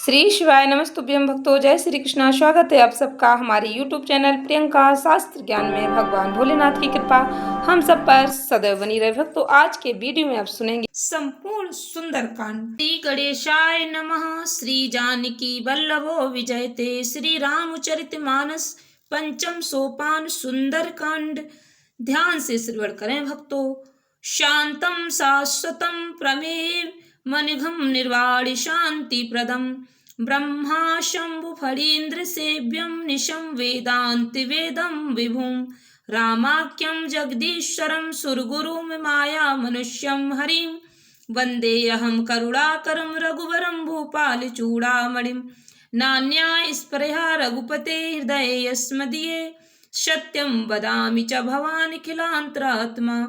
श्री शिवाय नमस्तुभ्यं भक्तों। जय श्री कृष्णा। स्वागत है आप सबका हमारे YouTube चैनल प्रियंका शास्त्र ज्ञान में। भगवान भोलेनाथ की कृपा हम सब पर सदैव बनी रहे। भक्तों, आज के वीडियो में आप सुनेंगे संपूर्ण सुंदरकांड। श्री गणेशाय नमः। श्री जानकी वल्लभो विजयते। श्री रामचरितमानस पंचम सोपान सुंदरकांड। ध्यान से श्रवण करें भक्तों। शांतम शाश्वतम प्रमेय मनिघम निर्वाणि शांति प्रदम ब्रह्मा शंभु फणीन्द्र सेव्यम निशम वेदांति वेदम विभुम रामाख्यम जगदीश्वरम सुरगुरुम माया मनुष्यम हरिम वंदेऽहं करुणाकरं रघुवरं भूपाल चूड़ामणिं नान्या स्पृहा रघुपते हृदये यस्मदीये सत्यं वदामि च भवानिखिलान्तरात्मा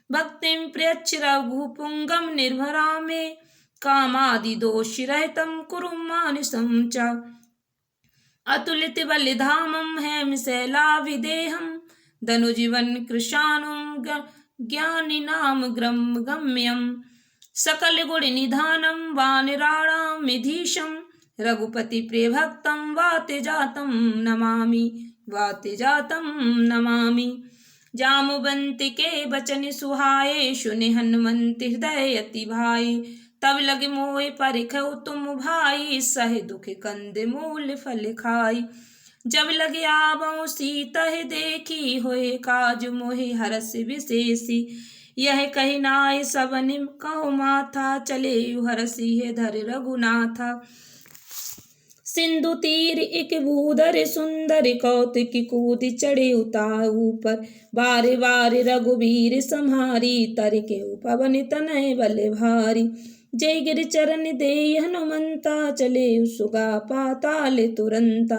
भक्तिं प्रयच्छ रघुपुंगं निर्भरा मे कामादिदोषरहितं कुरु मानसं च अतुलितबलिधामं हेमशैलाभिदेहं धनुजीवन कृशानुं ज्ञानिनां गम्यं सकलगुणनिधानं वानराणामिधीशं रघुपतिप्रियभक्तं वातेजातं नमामि जामुवंतिके बचन सुहाए सुनि हनुमंत हृदय अति भाई तब लगे मोहि परिखउ तुम भाई सहे दुख कंद मूल फल खाई जब लगे आवऊँ सीता देखी होए काज मोहि हरस विशेषी यह कही नाय सबनि कहु माथा चले हरसी है धर रघुनाथा सिंधु तीर एक भूधर सुंदर कौतिक कूद चढ़े उता ऊपर बारे बारे रघुवीर सम्हारी तर के पवन तनय बल भारी जय गिर चरण दे हनुमंता चले सुगा पाताल तुरंता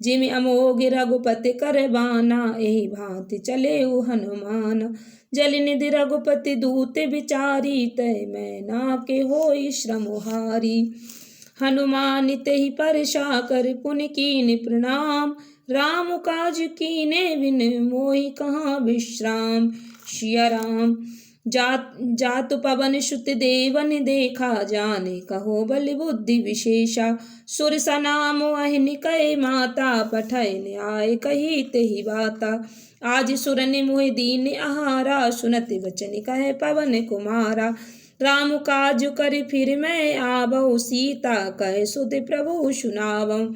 जिमि अमोघ रघुपति कर बाना एहि भांति चले हनुमान जल निधि रघुपति दूत विचारी तय मैना के होई श्रमहारी हनुमान तेहि परशा कर पुन कीन प्रणाम राम काज कीने बिन मोहि कहाँ विश्राम सिया राम जातु पवन सुत देवन देखा जाने कहो बल बुद्धि विशेषा सुर सनाम अहिन कहे माता पठय न्याय कही तेहि बाता आज सुरनि मोहि दीन आहारा सुनत वचन कहे पवन कुमारा राम काज कर फिर मैं आवऊ सीता कह सुध प्रभु सुनावऊँ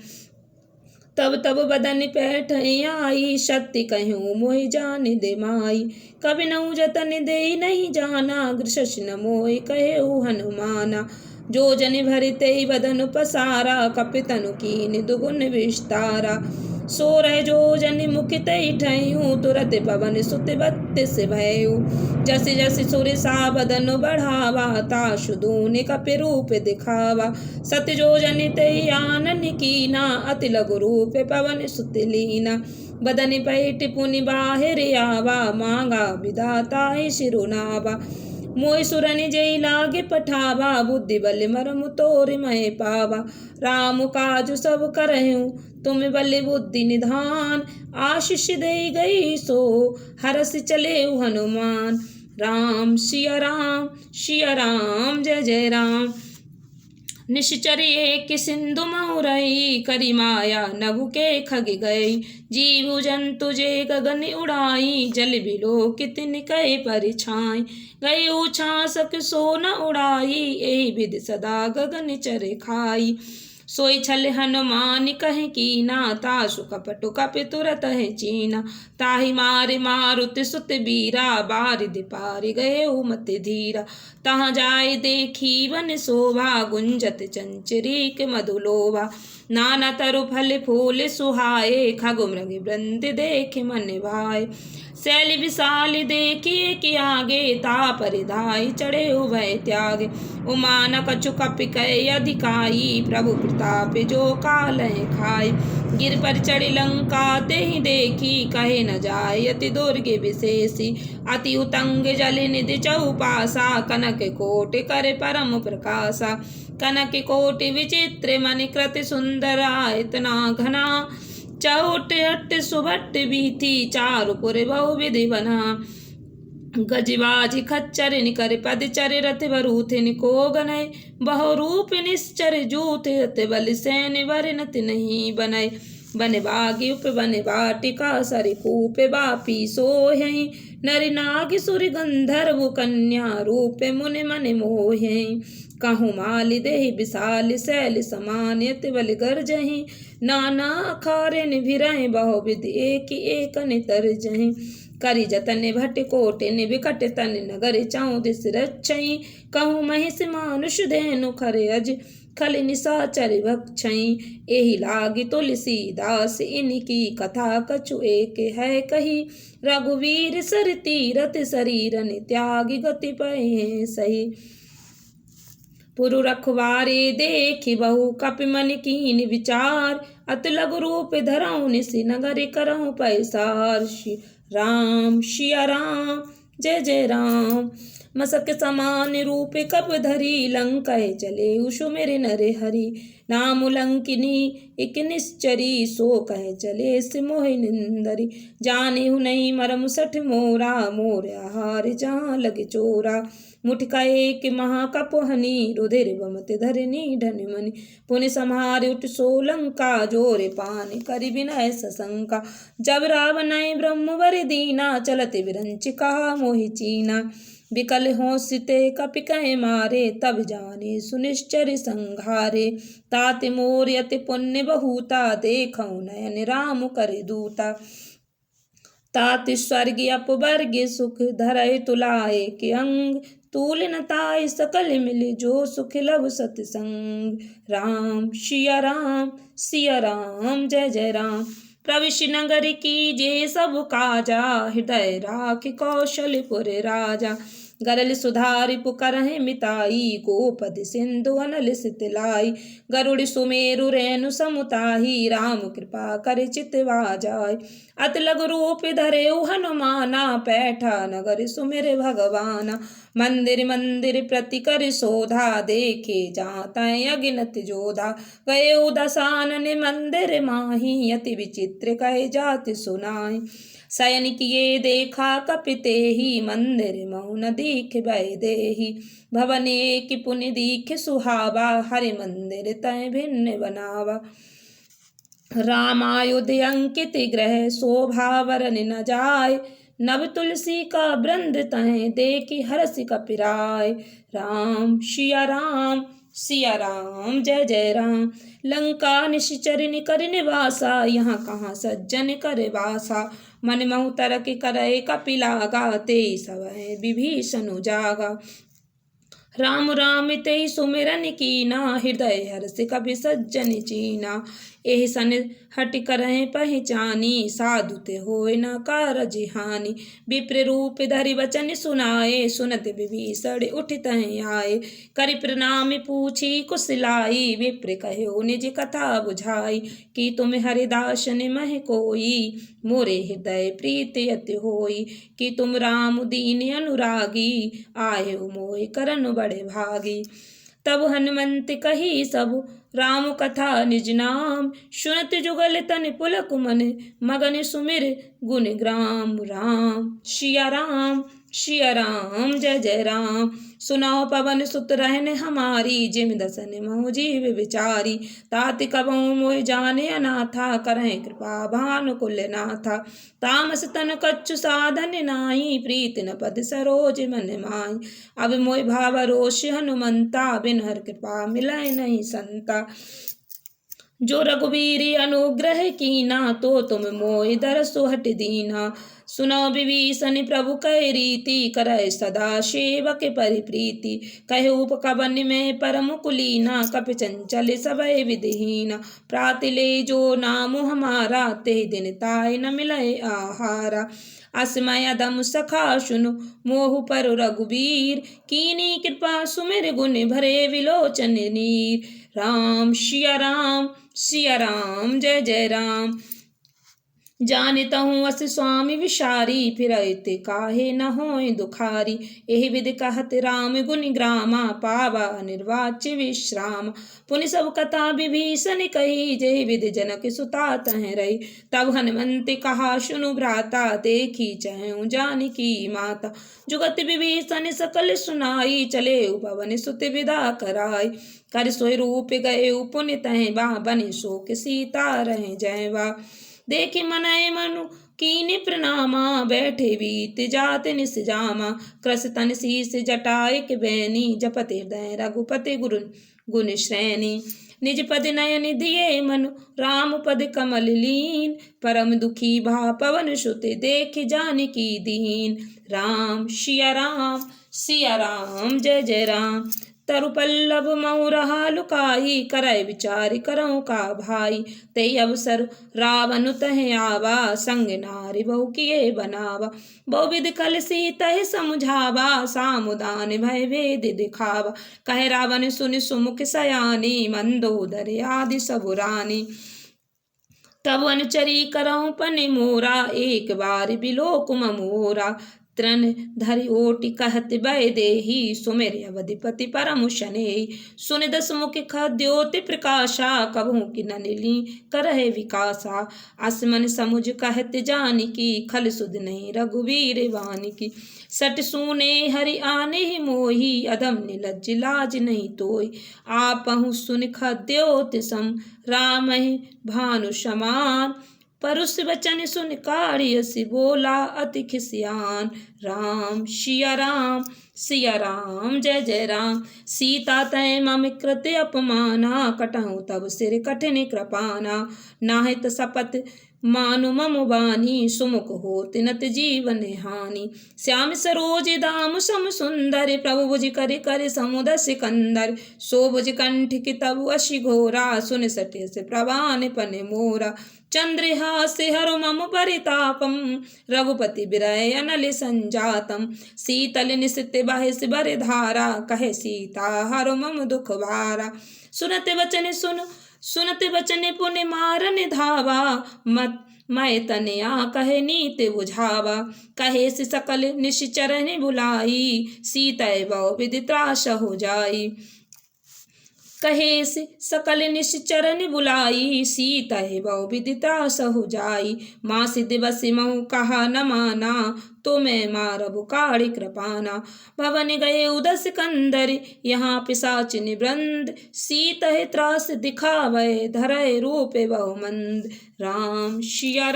तब बदन पैठ आई शक्ति कहूँ मोहि जान दे माई कभी नऊ जतन दे नहीं जाना गृशस न मोहि कहे हनुमाना जो जन भरते बदन पसारा कपितनु कीन दुगुन विस्तारा सो रह जो जन मुख तय ठयूँ तुरत पवन सुत बत्तीस भयऊ जस जस सुर सा बदन बढ़ावा ताशु दून कपि रूप दिखावा सत जो जन तय आनन कीना अति लघु रूप पवन सुत लीना बदन पैठ पुनि बाहिर आवा मांगा विधाता शिरुनावा मोहि सुरनि जय लागे पठावा बुद्धि बल मरम तोर मैं पावा राम काजु सब करहूँ तुम बल बुद्धि निधान आशीष दे गई सो हरस चले हनुमान राम सिया राम जय जय राम निश्चर एक सिंधु महुरई करी माया नभु के खग गई जीव जंतु जे गगन उड़ाई जल बिलो कितन कई परिछाई गई उछासक सो न उड़ाई एहि विधि सदा गगन चर खाई सोई छल हनुमान कहे कीना तासु कपटु कपि तुरत है चीना ताहि मारे मारुत सुत बीरा बारिद पारि गए मत धीरा तहाँ जाय देखी वन शोभा गुंजत चंचरीक मधुलोभा नाना तरु फल फूल सुहाए खगु मृग वृंद देख मन भाए शैल विशाल देखिए कि आगे ता परिधाई चढ़े उभय त्यागे उमान कछु कपि कय अधिकाई प्रभु प्रताप जो काल खाई गिर पर चढ़ी लंका तेहि देखी कहे न जाय अति दुर्गे विशेषी अति उतंग जल निधि चौपासा कनक कोट कर परम प्रकाशा कनक कोटि विचित्र मन कृत सुंदरा इतना घना चौट हट सुभट बीथी चारु पुर बहु विधि बना गजबाज खच्चर निकर पदचर रथ बरूथ निको गनय बहु रूप निश्चर जूथ रथ बल सैन वरनत नहीं बनय बन बागी उप बन बाटिका सरिकूप बापी सोहि नर नाग सुर गंधर्व कन्या रूप मुनि मन मोहि कहूँ माल देहि विशाल शैल समान यत बल गर्जहि नाना अखारे निभिरहि बहु विधि एक नितर जहि करि जतन भट कोट विकट तन नगर चाऊ दिस रक्षई कहूँ महिष मानुष धेनु खरे अज खल निशाचर भक्षई एहि लागी तुलसीदास इनकी कथा कछु एक है कही रघुवीर सर तीरथ शरीरन त्यागी गति पै सही पुरु रखवारे देखि बहु कपि मन कीन विचार अत लघु रूप धरऊँ निसि नगर करऊँ पैसार राम सिया राम जय जय राम मसक समान रूप कप धरी लंकाए चले उषु मेरे नरे हरि नाम लंकिनी इक निश्चरी सो कहे चले सिमोह निंदरी जाने हु नहीं मरम सठ मोरा मोर आहार जहाँ लगे चोरा मुठका एक महाकपहनी रुधिर बमत धरनी ढन मनि पुनि संहार उठ सोलंका जोरे पानी करि विनय सशंका जब रावण ब्रह्मवर दीना चलत विरंच कहा मोहि चीना विकल होसिते कपि कहे मारे तब जाने सुनिश्चर संघारे तात मोर यति पुण्य बहुता देखऊँ नयन राम कर दूता तात स्वर्ग अपवर्ग सुख धरय तुलाए के अंग तूल न ताय सकल मिले जो सुख लव सतसंग राम सिया राम जय जय राम प्रविश नगर की जे सब काजा हृदय राख कौशलपुर राजा गरल सुधारि पुकरहि मिताई गोपद सिंधु अनल सितलाई गरुड़ सुमेरु रेणु समुताही राम कृपा कर चितवा जाय अत लघु रूप धरे हनुमाना पैठा नगर सुमेर भगवाना मंदिर मंदिर प्रति कर शोधा देखे जाता अगिनत जोधा गए दसानन मंदिर माही अति विचित्र कहे जाति सुनाई शयन किए देखा कपिते ही मंदिर महु न दीख भय देही भवन एक पुनि दीख सुहावा हरि मंदिर तय भिन्न बनावा रामायुध अंकित ग्रह शोभा वरन न जाय नव तुलसी का वृंद तय देखी हरस कपिराय राम सिया राम जय जय राम लंका निश्चर निकर निवासा यहाँ कहाँ सज्जन कर वासा मन महु तरक करे कपिलागा ते सब विभीषण जागा राम राम ते सुमिरन कीना हृदय हर्ष कपि सज्जन चीना एहि सन हट करहि पहचानी साधु ते होय न कारज हानि विप्र रूप धरि वचन सुनाए सुनत विभीषण उठ तहि आए करि प्रणाम पूछी कुशलाई विप्र कहो निज कथा बुझाई कि तुम हरिदास निमह कोई मोरे हृदय प्रीति अति होई कि तुम राम दीन अनुरागी आए मोहि करन बड़े भागी तब हनुमंत कही सब राम कथा निज नाम सुनत जुगल तन पुलक मन मगन सुमिर गुण ग्राम राम सिया राम जय जय राम सुनाओ पवन सुत रहन हमारी जिम दसन महु जीव विचारी तात कबहु मोह जाने अनाथा करहि कृपा भानुकुल नाथा तामस तन कच्छु साधन नाई प्रीत न पद सरोज मन माई अब मोह भाव रोष हनुमंता बिन हर कृपा मिलय नहीं संता जो रघुवीर अनुग्रह कीना तो तुम मोहि दरसु हट दीना सुनो विभीषण प्रभु कह रीति करय सदा सेवक परिप्रीति कहे उपकवन में परम कुलीना कपि चंचल सबय विधिहीना प्रातिले जो नाम हमारा ते दिन ताय न मिलय आहारा असमय दम सखा सुनु मोह पर रघुवीर कीनी कृपा सुमिर गुण भरे विलोचन नीर राम सिया राम जय जय राम जानता हूँ अस स्वामी विशारी फिरत काहे न होए दुखारी। एहि विधि कहत राम गुनि ग्रामा पावा निर्वाच्य विश्राम। पुनि सब कथा विभीषण कही जेहि विधि जनक सुता तह रही। तब हनुमंत कहा सुनु भ्राता देखी चहु जानकी माता। जुगत विभीषण सकल सुनाई चले पवन सुत विदा कराई। कर सोई रूप गए पुनि तह बा बनि शोक सीता रहे जयवा। देखि मनय मनु कीनि प्रणामा बैठे बीत जात निस जामा। कृस तन शीस जटाय के बैनी जपति हृदय रघुपति गुरु गुण श्रेणी। निज पद नयन दिए मनु राम पद कमल लीन। परम दुखी भा पवन सुत देख जानकी दीन। राम सिया राम जय जय राम। तरु पल्लव मऊ रहा लुकाई करय विचार करऊँ का भाई। ते अवसर रावण तह आवा संग नारी बहु किए बनावा। बहुविध कल सी तह समझावा सामुदान भय भेद दिखावा। कहे रावण सुन सुमुख सयानी मंदोदर आदि सबुरानी। तब अनुचरी करऊँ पन मोरा एक बार बिलो कुम मोरा। तृण धरि ओटि कहत भय देहि सुमेर अवधिपति परम शनेहि। सुन दस मुख खद्योति प्रकाशा कबहू कि नलिनी करहे विकासा। असमन समुझ कहत जानकी खल सुध नहीं रघुवीर वानिकी। सट सुने हरि आने मोहि अधम निलज्ज लाज नहीं तोय। आपहु सुन खद्योति सम रामहि भानु समान। परुष वचन सुन काढ़ियसि बोला अति खिसियान। राम सिया राम जय जय राम। सीता तय मम कृत अपमाना कटहु तब सिर कठिन कृपाना। नाहित सपत मानु मम बानी सुमुख होत नत जीवन हानि। श्याम सरोज दाम सम सुंदर प्रभु भुज कर कर समुद सिकंदर। सो भुज कंठ की तब अशि घोरा सुन सटे से प्रवान पन मोरा। चंद्रहास्य हरु मम परितापम रघुपति विरय अनल संजातम। शीतल निशित बाहिस बर धारा कहे सीता हरु मम दुख भारा। सुनत वचन पुनि मारन धावा मत मैं तनया कहे नीति बुझावा। कहे से सकल निश्चरण बुलाई सीतय बहु विधि त्रास हो जाई। कहे से सकल निश्चरण बुलाई सीतय बहु विधि त्रास हो जाई। माँ सिद्ध बस महु कहा न माना तो मैं मारबु काढ़ी कृपाना। भवन गए उदस कंदर यहाँ पिशाच निवृंद। सीतहि त्रास दिखावै धरय रूप बहुमंद। राम सिया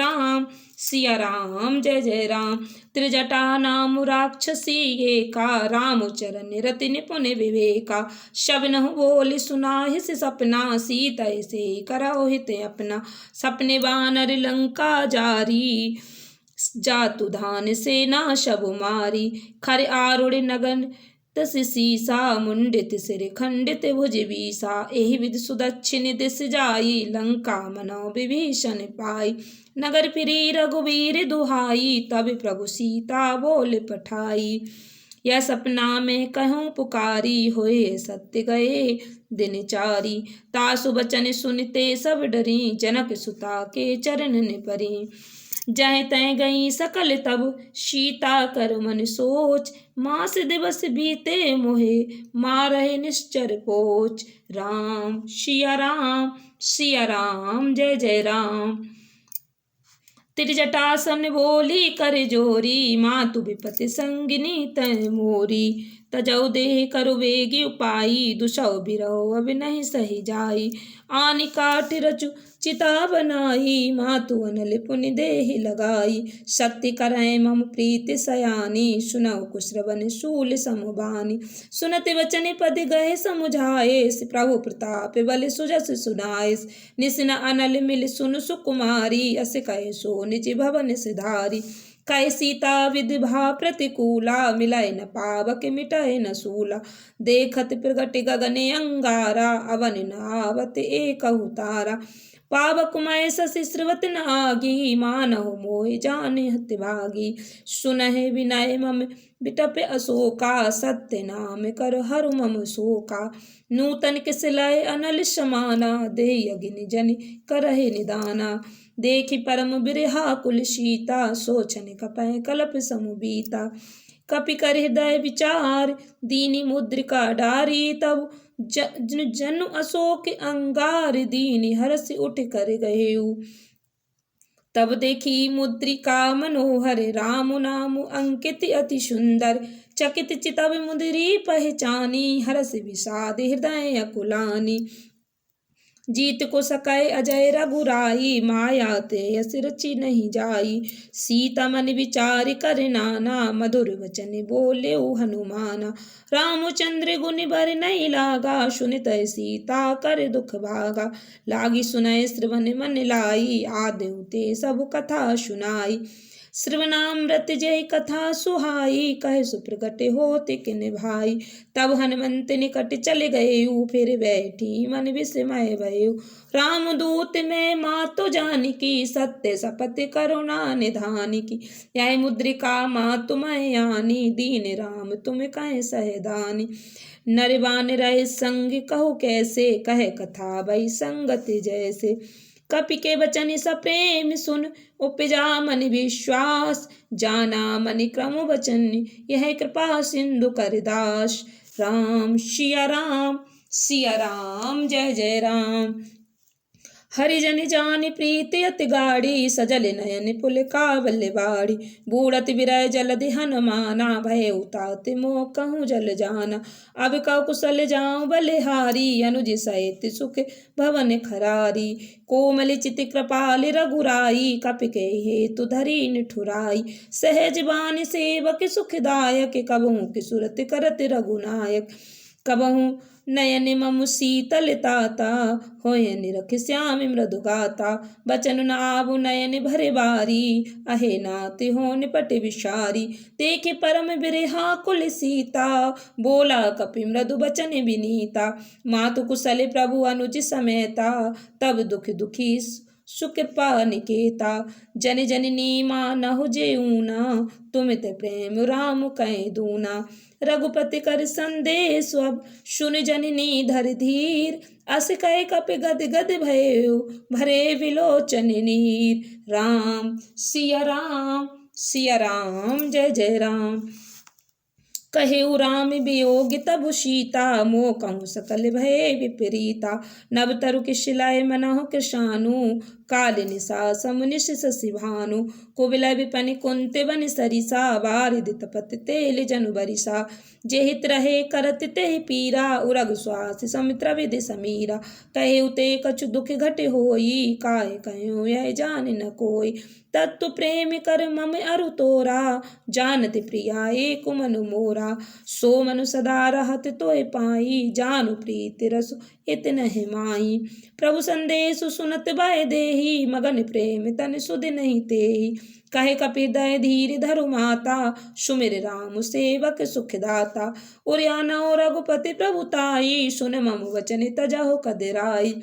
राम जय जय राम। त्रिजटा नाम राक्षसी एका राम चरण रति निपुण विवेका। शबनहु बोल सुनाहिस सपना सीतय से करौ हित अपना। सपने वानर लंका जारी जातु धान सेना शबु मारी। खर आरुढ़ नगन तस सीसा मुंडित सिर खंडित भुज बीसा। एहि विधि सुदक्षिण दिस जाई लंका मनो विभीषण पाई। नगर फिरी रघुवीर दुहाई तब प्रभु सीता बोल पठाई। यह सपना में कहूँ पुकारी होए सत्य गए दिन चारी। तासु बचन सुनते सब डरी जनक सुता के चरण ने परी। जय तय गई सकल तब सीता कर मन सोच। मास दिवस बीते मोहे मारहे निश्चर पोच। राम सिया राम जय जय राम। त्रिजटासन बोली कर जोरी मातु विपति संगिनी तय मोरी। तजौ देह करु वेगी उपाई दुसौ बिरौ अब नहीं सही जाई। आनि काठ रचु चिता बनाई मातु अनल पुनि देहि लगाई। शक्ति करय मम प्रीति सयानी सुनौ कुश्रवण शूल समुबानी। सुनत वचन पद गए समुझाए प्रभु प्रताप बल सुजस सुनाए। निसिन अनल मिल सुन सुकुमारी अस कहे सो निज भवन सिधारी। कहे सीता विधि भा प्रतिकूला मिलय न पावक मिटय न सूला। देखत प्रगट गगन अंगारा अवन न आवत एकहु तारा। पावक मय शशि स्रवत न आगी मानहु मोहि जाने हत भागी। सुनहि विनय मम बिटप अशोका सत्य नाम कर हरु मम शोका। नूतन किस लय अनल समाना देहि अग्नि जनि करहि निदाना। देखी परम बिरहा कुल सीता, सोचन कपै कलप समुबीता। कपि कर हृदय विचार, दीनी मुद्रिका डारी, तब जनु अशोक अंगार, दीनी हर्ष उठ कर गएऊ। तब देखी मुद्रिका मनोहर, राम नाम अंकित अति सुंदर। चकित चितव मुद्री पहचानी, हर्ष विषाद हृदय अकुलानी। जीत को सकै अजय रघुराई, माया ते यस रचि नहीं जाई। सीता मन विचार कर नाना, मधुर वचन बोले हनुमाना। रामचंद्र गुण बर नहीं लागा, सुनित सीता कर दुख भागा। लागी सुनय श्रवण मन लाई, आद्यु ते सब कथा सुनाई। श्रवणामृत जय कथा सुहाई, कहे सुप्रगट होते किन भाई। तब हनुमंत निकट चले गए, फिर बैठी मन विस्मय भयउ। रामदूत में मातु जानकी, सत्य शपथ करुणा निधान की। यह मुद्रिका मातु मैं आनी, दीन राम तुम कह सहदानी। नरवान रहे संग कहो कैसे, कहे कथा भई संगत जैसे। कपि के वचन सप्रेम सुन, उपजा मन विश्वास। जाना मन क्रम वचन, यह कृपा सिंधु करदास। राम सिया राम, सिया राम, जय जय राम। हरिजन जान प्रीति अति गाढ़ी, सजल नयन पुलकावल बाड़ी। बूढ़त बिरय जलधि हनुमाना, भय उतात मोह कहूँ जल जाना। अब कौ कुशल जाऊँ बलिहारी, अनुज सहित सुख भवन खरारी। कोमल चित कृपाल रघुराई, कपि के हेतु धरी निठुराई। सहज बान सेवक सुखदायक, कबहू की सुरत करत रघुनायक। कबहू नयन मम शीतल ताता, होय निरख श्याम मृदु गाता। बचन नाभु नयन भरे बारी, अहे नाथ हो निपट विषारी। देखे परम बिरहा कुल सीता, बोला कपि मृदु बचन विनीता। मातु कुशल प्रभु अनुज समेता, तब दुख दुखी सुकृपा निकेता। जन जननी मानहु जेऊना, तुम ते प्रेम राम कह दूना। रघुपति कर संदेश अब, सुन जननी धर धीर। अस कह कपि गद गद भयो, भरे विलोचन नीर। राम सिया राम, सिया राम, जय जय राम। कहेउ राम वियोग तब सीता, मोह कहूँ सकल भय विपरीता। नव तरु किशिलाय मनहु कृशानु, काल निशा समुनिश शशि भानु। कुबिलय विपनि कुंत बन सरिसा, वारिधि तपत तेल जनु बरिसा। जेहित रहे करत तेहि पीरा, उरग श्वास समित्र विधि समीरा। कहेउ ते कछु दुख घट होई, काय कहूँ यह जान न कोई। तत्तु प्रेम कर मम अरु तोरा, जानति प्रिया एक मनु मोरा। सो मनु सदा रहत तोय पाई, जानु प्रीति रसु इत नहि माई। प्रभु संदेश सुनत भय देहि, मगन प्रेम तन सुध नहीं तेहि। कहे कपि दय धीर धरु माता, सुमिर राम सेवक सुखदाता। उरियानौ रघुपति प्रभुताई, सुन मम वचन तजहु कदराई।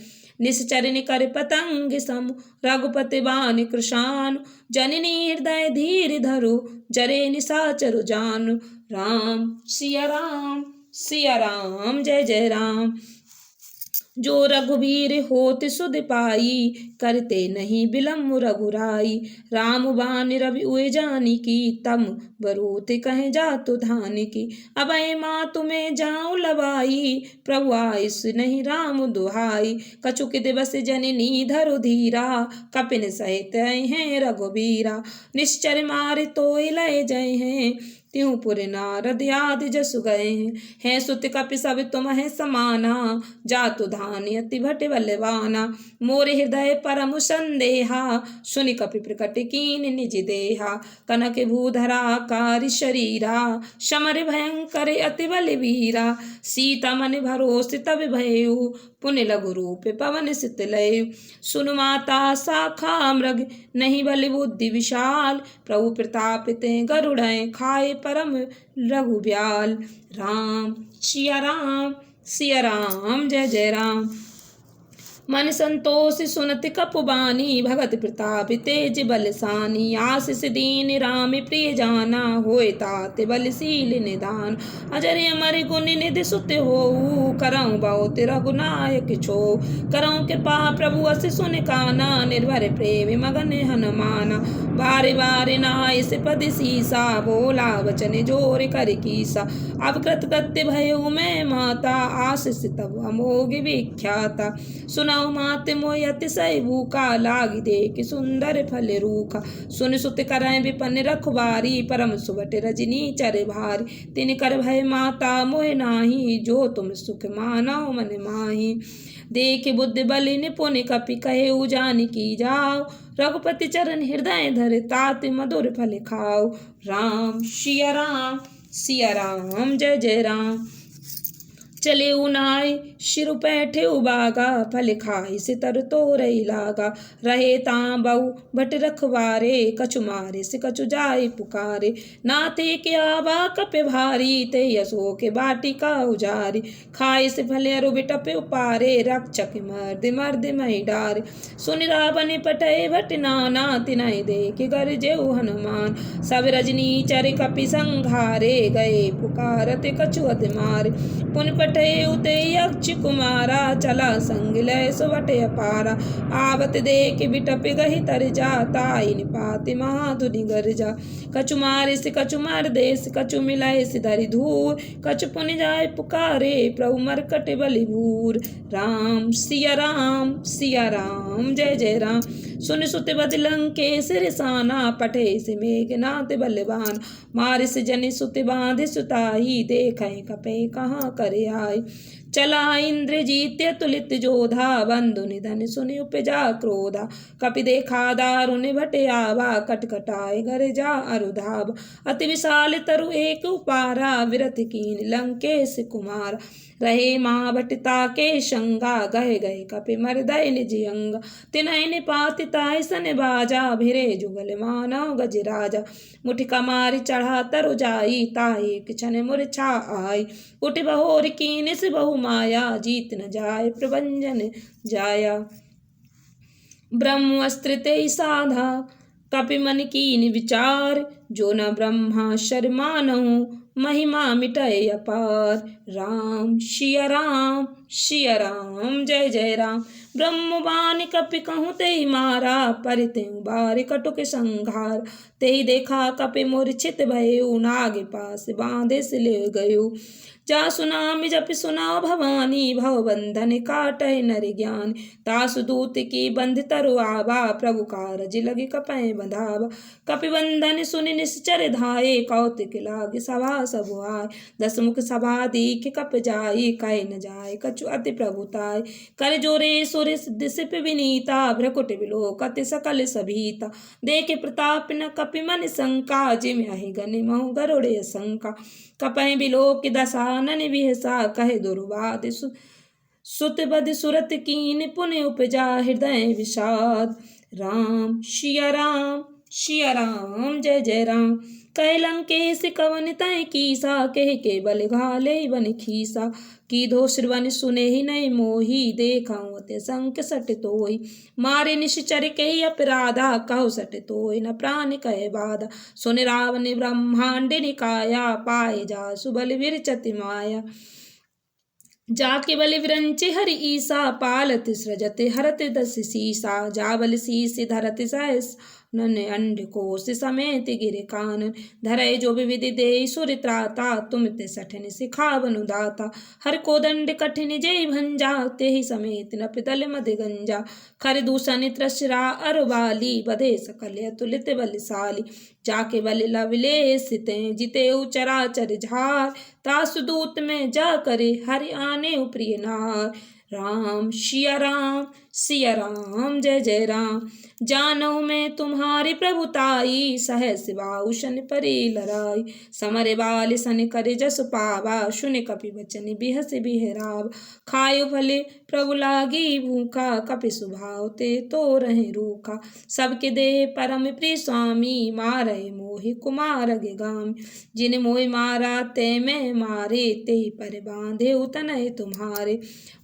निश्चर कर पतंग सम, रघुपति बान कृशान। जननी हृदय धीर धरु, जरे निशाचरु जान। राम सिया राम, सिया राम, जय जय राम। जो रघुबीर होत सुध पाई, करते नहीं बिलम रघुराई। राम बान रवि उए जानिकी, तम बरूत कहे जातु धानिकी। अभय माँ तुम्हें जाऊं लवाई, प्रभु आयुष नहीं राम दुहाई। कछुक दिवस जननी धरु धीरा, कपिन सहित हैं रघुबीरा। निश्चर मार तोय लय जय हैं, त्यों पुर नारद आदि जसु गए हैं। सुत कपि सब तुम है समाना, जातु धानि अति भट बलवाना। मोर हृदय परम संदेहा, सुनि कपि प्रकट कीन निज देहा। कनक भूधरा कारी शरीरा, समर भयंकर अति बलवीरा। सीता मन भरोस तब भयउ, पुनि लघु रूप पवन सित लय। सुनु माता शाखा मृग, नहीं बलि बुद्धि विशाल। प्रभु प्रताप ते गरुड़ै, खाए परम रघुब्याल। राम सिया राम, सिया राम, जय जय राम। मन संतोष सुनति कपुबानी भगत प्रताप तेज बलसानी आशीष दीन राम प्रिय जाना होए तात बलशील निदान अजर अमर गुण निधि सुत हो करऊँ बहुत रघुनायक छो करऊँ कृपा प्रभु अस सुन काना निर्भर प्रेम मगन हनुमाना बारे बारे नाय से पद सीसा बोला वचन जोर कर कीसा अब कृत कृत्य भयो मैं माता आशीष तब अमोघ विख्याता सुनाओ मात मोय अतिशय भूखा लाग देख सुंदर फल रूखा सुन सुत करय विपन रखवारी परम सुबट रजनी चर भारी तिन कर भय माता मोह नाही जो तुम सुख मानो मन माही देख बुद्धि बल निपुण कपि कहे उजान की जाओ रघुपति चरण हृदय धर तात मधुर फल खाओ राम सिया राम जय जय राम चले उनाय शिर पैठे उबागा फल खाई से तर तो रही लागा रहे तांबऊ भट रखवारे कछु मारे से कछु जाए पुकारे नाते के आबा कपे भारी ते यसो के बाटी का उजारी खाए से भले अरु बिटपे उपारे रक्षक मर्द मई डारे सुन रावण पटय भट नाना तिनाई दे के गर जेऊ हनुमान सब रजनी चर कपि संघारे गए पुकारत कछु अध मारे पुन पटय उते यक्ष कुमारा चला संग लय सुवट अपारा आवत देख बिटप गहि तर जाता निपाति महाधुनि गर्जा कछु मारे से कछु मार देश कछु मिलाए से धरि धूर कछु पुन जाय पुकारे प्रभु मरकट बलि भूर राम सिया राम जय जय राम सुन सुत बद लंकेश रिसाना पठे से मेघनाथ बलवान मार से जनि सुत बांध सुताही देखें कपे कहाँ करे आय चला इंद्रजीत तुलित जोधा बंधु निधन सुनि उपजा क्रोधा कपि देखा दारुनि भट आवा कटकटाए घर जा अरुधाव अति विशाल तरु एक उपारा विरत कीन लंकेश कुमार रहे माँ भटता के शंगा गहे गए कपि मरदय निज अंग तिनय निपातिताय सन बाजा भिरे जुगल मानव गज राजा मुठिका मारी चढ़ा तरु जाई ताई क्षण मूर्छा आई उठ बहोर कीन से बहु माया जीत न जाय प्रभंजन जाया ब्रह्मस्त्र ते साधा कपि मन कीन विचार जो न ब्रह्मा शर्मानहु महिमा मिटय अपार राम सिया राम जय जय राम ब्रह्मवान कपि कहूँ ते मारा पर तेऊ बार कटुक संघार ते देखा कपि मूर्छित भयउ नाग पास बांधे से ले गयो जा सुनाम जप सुना भवानी भव बंधन काटय नर ज्ञान तासु दूत की बंध तरु आवा प्रभु कारज लगी कपय बंधावा कपि बंधन सुनि निश्चर धाये कौतिक लाग सभा सबुआय दस मुख सभा दीख कप जाई कह न जाय कछु अति प्रभुताय कर जोरे सुर सिप विनीता भ्रकुट विलोकत सकल सभीता देखे प्रताप न कपि मन शंका जिम अहि गनि महु गरुड़े शंका कपय बिलोक दसानन विहसा कहे दुर्वाद सुत बद सुरत कीन पुण्य उपजा हृदय विषाद राम सिया राम जय जय राम कह लंकेश कवन तय कीसा कह के बल घाले वन खीसा की धो श्रवण सुने ही नहीं मोही देखाऊं ते संक सट तोई मारे निश्चर के अपराधा कहो सट तोई न प्राण कहे बाधा सुन रावण ब्रह्मांड निकाया पाए जा सुबल विरचति माया जाके बलि विरंचि हरि ईसा पालत सृजत हरत दस सीसा जाबल शीस धरत सहस नन अंड कोश समेत गिर कानन धरय जो विधि दे सुर त्राता तुम ते सठन सिखावनु दाता हर को दंड कठिन जय भंजा ते ही समेत नप तल मद गंजा खर दूषण त्रसरा अरवाली बधे सकल तुलित बलशाली जाके बल लवले सिते जिते चराचर झार तासु दूत में जा करे हरि आने प्रिय नार राम सिया सिया राम जय जय राम। जानो मैं तुम्हारी प्रभुताई, सहस बाहुशन परी लराई। समर बाल सन करे जस पावा, सुन कपि बचन बिहस बिहराव। खायो भले प्रभु लागी भूखा, कपि सुभाव ते तो रहे रूखा। सबके देह परम प्रिय स्वामी, मारे मोहि कुमार गाम। जिन मोहि मारा ते मैं मारे, ते पर बांधे उतनय तुम्हारे।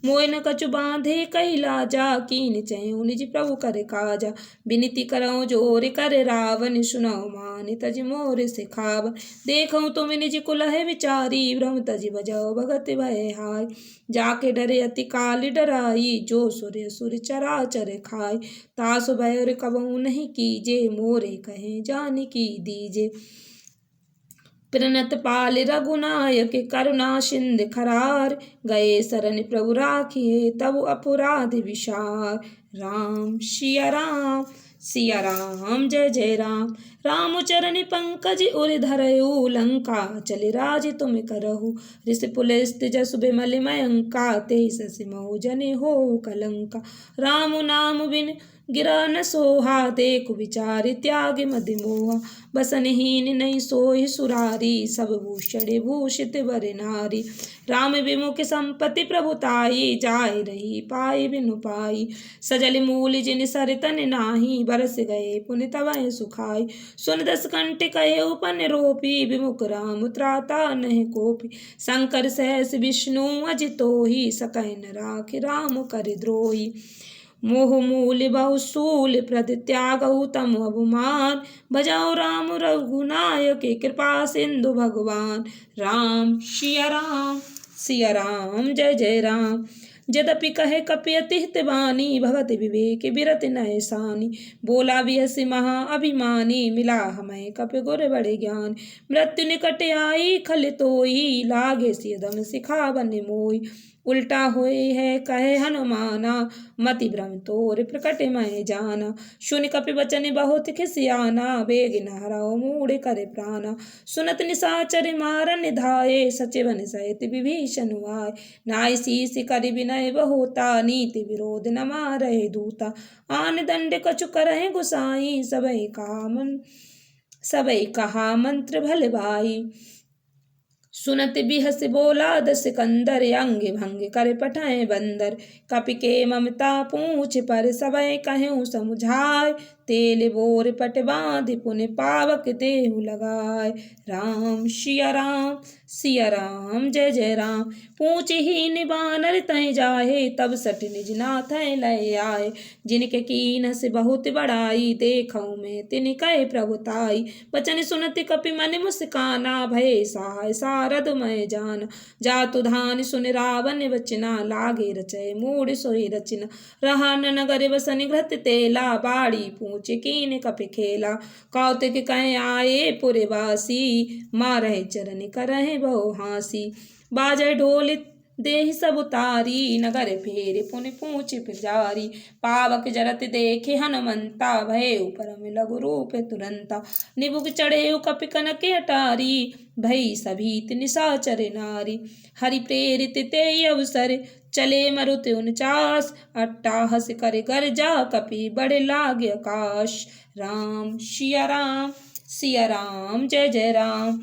मोय न कछु बांधे कही लाजा, कीन चहु निज प्रभु कर काजा। विनती करऊँ जोर कर रावण, सुनऊ मान तज मोर सिखाव। देखऊँ तुम निज कुलह विचारी, भ्रम तज बजाओ भगत भय हाय। जाके डरे अति काल डराई, जो सुर असुर चराचर खाय। तासु भय कबहु नहीं कीजे, मोरे कहे जानकी दीजे। प्रणत पाल रघुनायक, करुणा सिंध खरार। गए शरण प्रभु राखिए, तब अपराध विशार। राम सिया राम, सिया राम जय जय राम। राम चरण पंकज उर धरऊ, लंका चल राज तुम करहु। ऋषि पुलस्त जसु बिमल मयंका, तेहि ससि महु जने हो कलंका। राम नाम बिन गिरा न सोहा, देखु विचार त्याग मद मोहा। बसनहीन नहीं सोहि सुरारी, सब भूषण भूषित बर नारी। राम विमुख संपत्ति प्रभुताई, जाय रही पाई बिनु पाई। सजल मूल जिन सर तन नाही, बरस गए पुनि तवै सुखाई। सुन दस कंठ कहे उपन रोपी, विमुख राम त्राता नहीं कोपी। शंकर सहस विष्णु अजितोहि, सकय न राख राम कर द्रोही। मोह मूल बहुसूल प्रद त्यागऊ तम अभिमान, भजाओ राम रघुनायक, कृपा सिंधु भगवान। राम सिया राम, सिया राम जय जय राम। यद्यपि कहे कपि अति हित बानी, भगत विवेक बिरत नय सानी। बोला बिहसि महा अभिमानी, मिला हमें कपि गुर बड़े ज्ञान। मृत्यु निकट आई खल तोई, लागे सिय दम सिखावन मोई। उल्टा होए है कहे हनुमाना, मति भ्रम तोर प्रकट मैं जाना। सुन कपि बचन बहुत खिसियाना, बेग न हरऊ मूढ़ कर प्राणा। सुनत निशाचर मारन धाये, सचिवन सहित विभीषण आए। नाय शीस कर विनय बहुता, नीति विरोध न मारहि दूता। आन दंड कछु करहि गुसाई, सबई कहा मंत्र भल भाई। सुनत बिहस बोला दस कंदर, अंग भंग कर पठाए बंदर। कपि के ममता पूछ पर, सबय कहूँ समुझाय। तेल बोर पट बांध पुनि पावक देहु लगाय। राम सिया राम, सिया राम जय जय राम। पूछ ही बानर तय जाहे, तब सठ निज नाथ लय आए। जिनके कीन से बहुत बड़ाई, देखऊँ मैं तिन कहे प्रभुताई। बचन सुनत कपि मन मुस्काना, भय सहाय सारद मैं जान। जातु धान सुन रावण वचना, लागे रचय मूढ़ सोई रचना। रहा न नगर बसन घृत तेला, बाड़ी पूछ कीन कपि खेला। कौतुक कहे आए पुरवासी, मारहि चरण करहि बहु हासी। बाजै ढोल देहि सब उतारी, नगर फेर पुनि पूछ पुजारी। पावक जरत देखे हनुमंता, भय परम लघु रूप तुरंता। निबुक चढ़े कपि कनक अटारी, भई सभीत निशाचर नारी। हरि प्रेरित ते अवसर, चले मरुत 49। अट्टाहस कर गर्जा, कपि बढ़ लागे आकाश। राम सिया राम, सिया राम जय जय राम।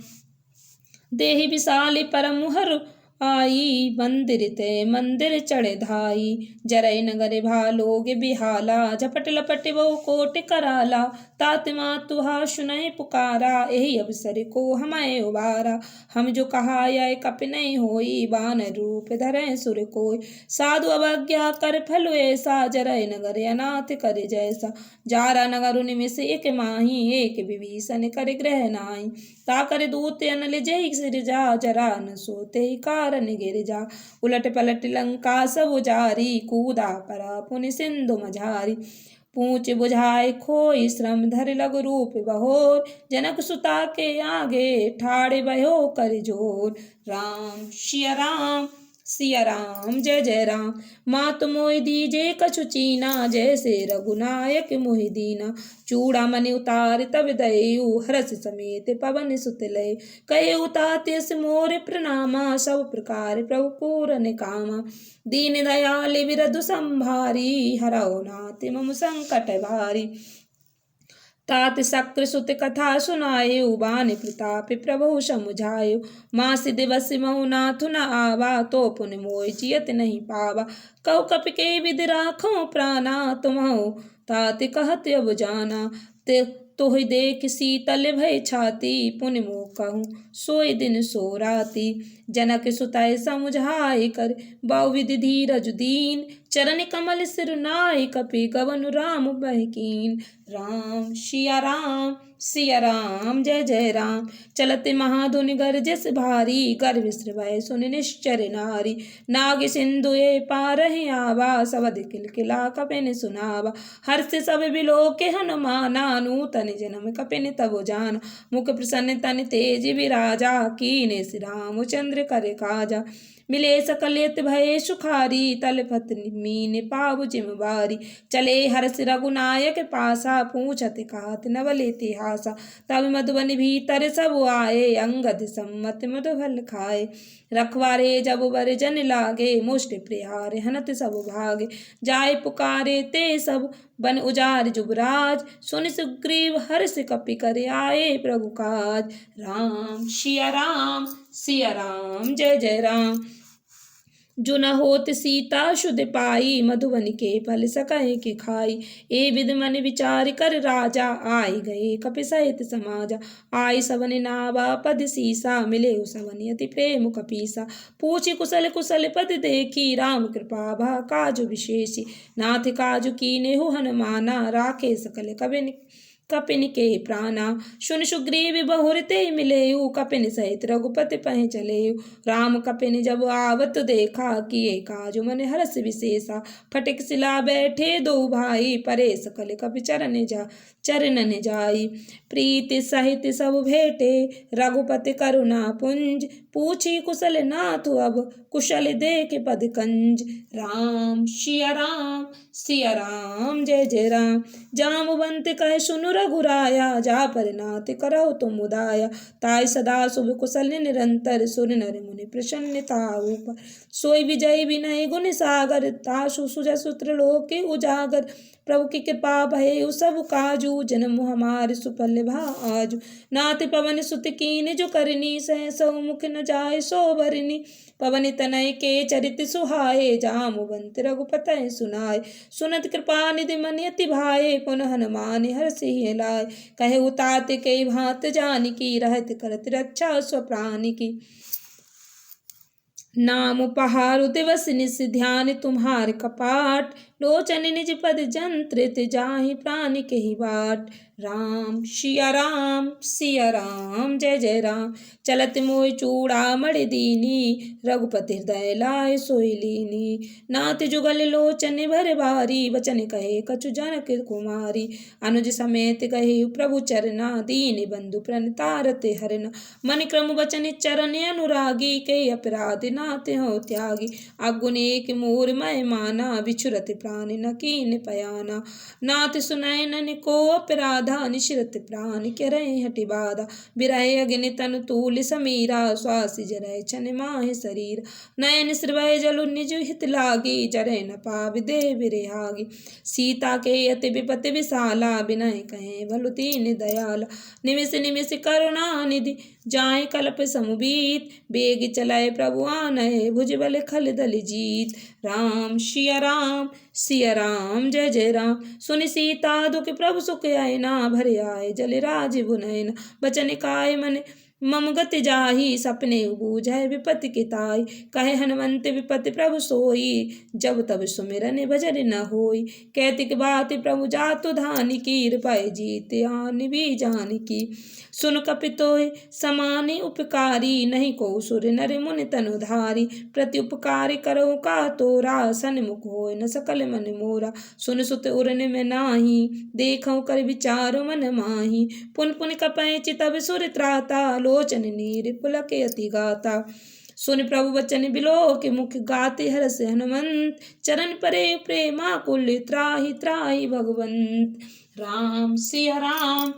देहि विशाल परम हर आई, मंदिर ते मंदिर चढ़े धाई। जरई नगर भालोग बिहाला, झपट लपट बहु कोट कराला। तात मातु हा सुनहि पुकारा, एहि अवसर को हमें उबारा। हम जो कहा यह कपि नहीं होई, बानर रूप धरे सुर कोय। साधु अवज्ञा कर फल ऐसा, जरई नगर अनाथ कर जैसा। जारा नगर निमिष एक माही, एक विभीषण कर ग्रह नाई। ताकर दूत अनल जय सिर जा, जरा न सोते कारण गिर जा। उलट पलट लंका सब उजारी, कूदा परा पुनि सिंधु मझारी। पूछ बुझाए खोई श्रम, धर लघु रूप बहोर। जनक सुता के आगे, ठाड़े भयो कर जोर। राम सिया राम, सिया राम जय जय राम। मात मोहि दीजे कछु चीना, जैसे रघुनायक मोहि दीना। चूड़ामणि उतार तब दयु, हरष समेत पवन सुत लय। कहे उताते से मोर प्रणामा, सब प्रकार प्रभु पूरन कामा। दीन दयाल विरधु संभारी, हरौ नाथ मम संकट भारी। तात शक्र सुत कथा सुनायु, बान प्रताप प्रभु समुझायु। मास दिवस महु नाथु न आवा, तो पुन मोय जियत नहीं पावा। कहु कपि के विधि राखो प्राणा, तुम्हु तात कहत अब जाना। तोहि देख शीतल भय छाती, पुनि मोह कहूँ सोई दिन सो राती। जनक सुतय समुझाय कर, बहु विधि धीरज दीन। चरण कमल सिर नाय, कपि गवन राम बहकीन। राम सिया राम जय जय राम। चलत महाधुनि गरजस भारी, गर्भ श्रवै सुनि निश्चर नारी। नाग सिंधु ए पारहि आवा, सबद किलकिला कपिन सुनावा। हर्ष सब बिलोके हनुमाना, नूतन जन्म कपिन तब जाना। मुख प्रसन्न तन तेज विराजा, कीने श्री रामचंद्र कर काजा। मिले सकल यत भय सुखारी, तल पत मीन पाव जिम बारी। चले हर्ष रघुनायक पासा, पूछत कहत नवल इतिहासा। तब मधुबन भीतर सब आए, अंगद सम्मत मधुफल खाए। रखवारे जब बर जन लागे, मुष्ट प्रहार हनत सब भागे। जाय पुकारे ते सब बन उजार जुबराज, सुन सुग्रीव हर्ष कपि कर आए प्रभु काज। राम सिया राम जय जय राम। जो न होत सीता शुद्ध पाई, मधुबन के फल सकहि के खाई। ए विध मन विचार कर राजा, आय गए कपि सहित समाजा। आय सवन नावा पद सीसा, मिले सवन अति प्रेम कपीसा। पूछी कुशल कुशल पद देखी, राम कृपा भा काजु विशेषी। नाथ काजु कीनेहु हनुमाना, राखे सकल कपिन के प्राणा। सुन सुग्रीव बहुर ते मिलेयु, कपिन सहित रघुपति पहि चलेयु। राम कपिन जब आवत देखा, किए काजु मन हरष विशेषा। फटिक सिला बैठे दो भाई, परे सकल कपि चरणन जाई। प्रीति सहित सब भेटे, रघुपति करुणा पुंज। पूछी कुशल नाथ अब, कुशल देख पद कंज। राम सिया राम जय जय राम। जामवंत कह सुनु रघुराया, जा पर नाथ करहु तुम उदाया। ताय सदा शुभ कुशल निरंतर, सुर नर मुनि प्रसन्नता ऊपर। सोई विजय विनय गुण सागर, तासु सुजसु त्रिलोकी उजागर। प्रभु की कृपा भये सब काजू, जन्म हमार सुफल भा आजू। नाथ पवन सुत कीन जो करनी, सहसौ मुख न जाय सो भरनी। पवन तनय के चरित सुहाए, जामवंत रघुपति सुनाय। सुनत कृपा निधि मन अति भाए, पुनः हनुमान हर्षि लाय। कहे उतात के भांत जानकी, रहत करत रक्षा स्वप्राण की। नाम उपहारु दिवस निस ध्यान, तुम्हार कपाट। लोचन निज पद जंत्रित, जाहि प्राण के ही बाट। राम सिया राम जय जय राम। चलत मोय चूड़ामणि दीनी, रघुपति हृदय लाय सोई लीनी। नाथ जुगल लोचन भर भारी, वचन कहे कछु जनक कुमारी। अनुज समेत कहे प्रभु चरना, दीन बंधु प्रणतारते हरना। मन क्रम वचन चरण अनुरागी, के अपराध नाथ हो त्यागी। अगुण एक मोर मय माना, बिछुरत प्राण न कीन पयाना। नाथ सुनय नन को अपराधा, निश्रत प्राण करय हटि बाधा। बिरह अग्नि तनु तूल समीरा, श्वास जरय छन माहि शरीर। नयन श्रवय जलु निज हित लागी, जरय न पावि देह बिरहागी। सीता के अति विपति विशाला, बिनय कहे भलु दीन दयाला। निमिष निमिष करुणा निधि, जाहि कल्प समुबीत। बेग चलय प्रभु आनय, भुजबल खल दल जीत। राम सिया राम जय जय राम। सुनि सीता दुख प्रभु सुख आयना, भरे आए जल राज बुनैना। बचन काय मन मम गति जाही, सपने बूझै विपति के ताई। कहे हनुमंत विपति प्रभु सोई, जब तब सुमिरन भजन न होई। कैतिक बात प्रभु जातु धानि की, रिपय जीत आन भी जानकी। सुन कपि तोहि समानि उपकारी, नहीं को सुर नर मुनि तनुधारी। प्रति उपकार करहु का तोरा, सन्मुख होय न सकल मन मोरा। सुन सुत उरन में नाही, देखहु कर विचार मन माही। पुन पुन कपै चितब सुर त्राता, लोचन नीर पुलक अति गाता। सुन प्रभु वचन बिलो के मुख गाते हरस हनुमंत, चरण परे प्रेमाकुल त्राहि त्राहि भगवंत। राम सिया राम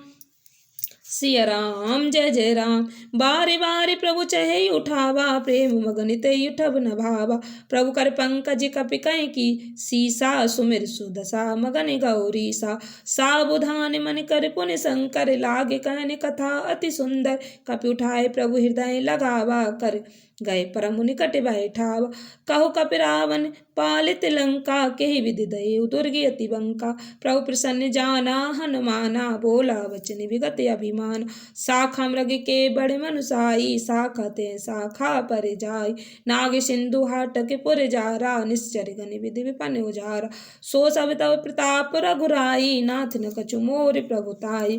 सिया राम जय जय राम। बारे बारे प्रभु चहे उठावा, प्रेम मगन ते उठब न भावा। प्रभु कर पंकज कपि कह की सीसा, सुमिर सुदशा मगन गौरी सा। सावधान मन कर पुन शंकर, लागे कहन कथा अति सुंदर। कपि उठाए प्रभु हृदय लगावा, कर गए परम निकट बैठावा। कहो कपि रावण पालित लंका, के विधि दये दुर्गे अति बंका। प्रभु प्रसन्न जाना हनुमाना, बोला वचन विगत अभिमान। शाखा मृग के बड़े मनुसाई, शाखा ते शाखा पर जाय। नाग सिंधु हाटक पुर जारा, निश्चर गण विधि विपन उजारा। सो सब तव प्रताप रघुराई, नाथ न कछु मोर प्रभुताई।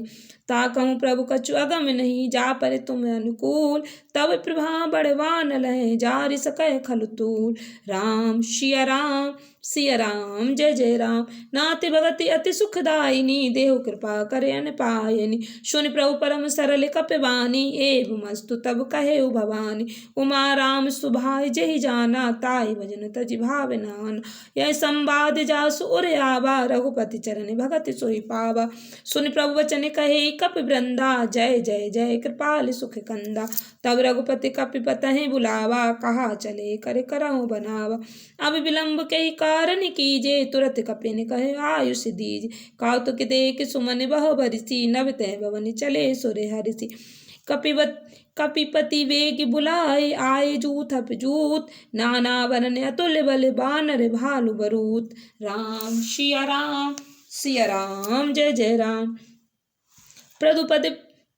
ताकहु प्रभु कछु अगम नहीं, जा पर तुम अनुकूल। तब प्रभा बड़वान लहे, जारि सकै खलु तूल। राम सिया राम जय जय राम। नाति भगति अति सुखदायिनी, देहु कृपा करे अन पायनी। सुन प्रभु परम सरल कपिवानी, एव मस्तु तब कहे भवानी। उमा राम सुभाय जेहि जाना, ताहि भजन तजि भावनान। यह संवाद जासु उर आवा, रघुपति चरण भगति सोई पावा। सुन प्रभु वचन कहे कपि वृंदा, जय जय जय कृपाल सुख कंदा। तब रघुपति कपि पतहि बुलावा, कहा चले कर करहु बनावा। अब विलंब के कारण कीजे, तुरत कपि ने कहे आयुष दीज। कौतुक देख सुमन बहु बरसी, नभ तह भवन चले सुर हरिषि। कपिपति वेग बुलाए, आए जूथ अपजूत। नाना वरन अतुल बल, बानर भालु बरूत। राम सिया राम जय जय राम।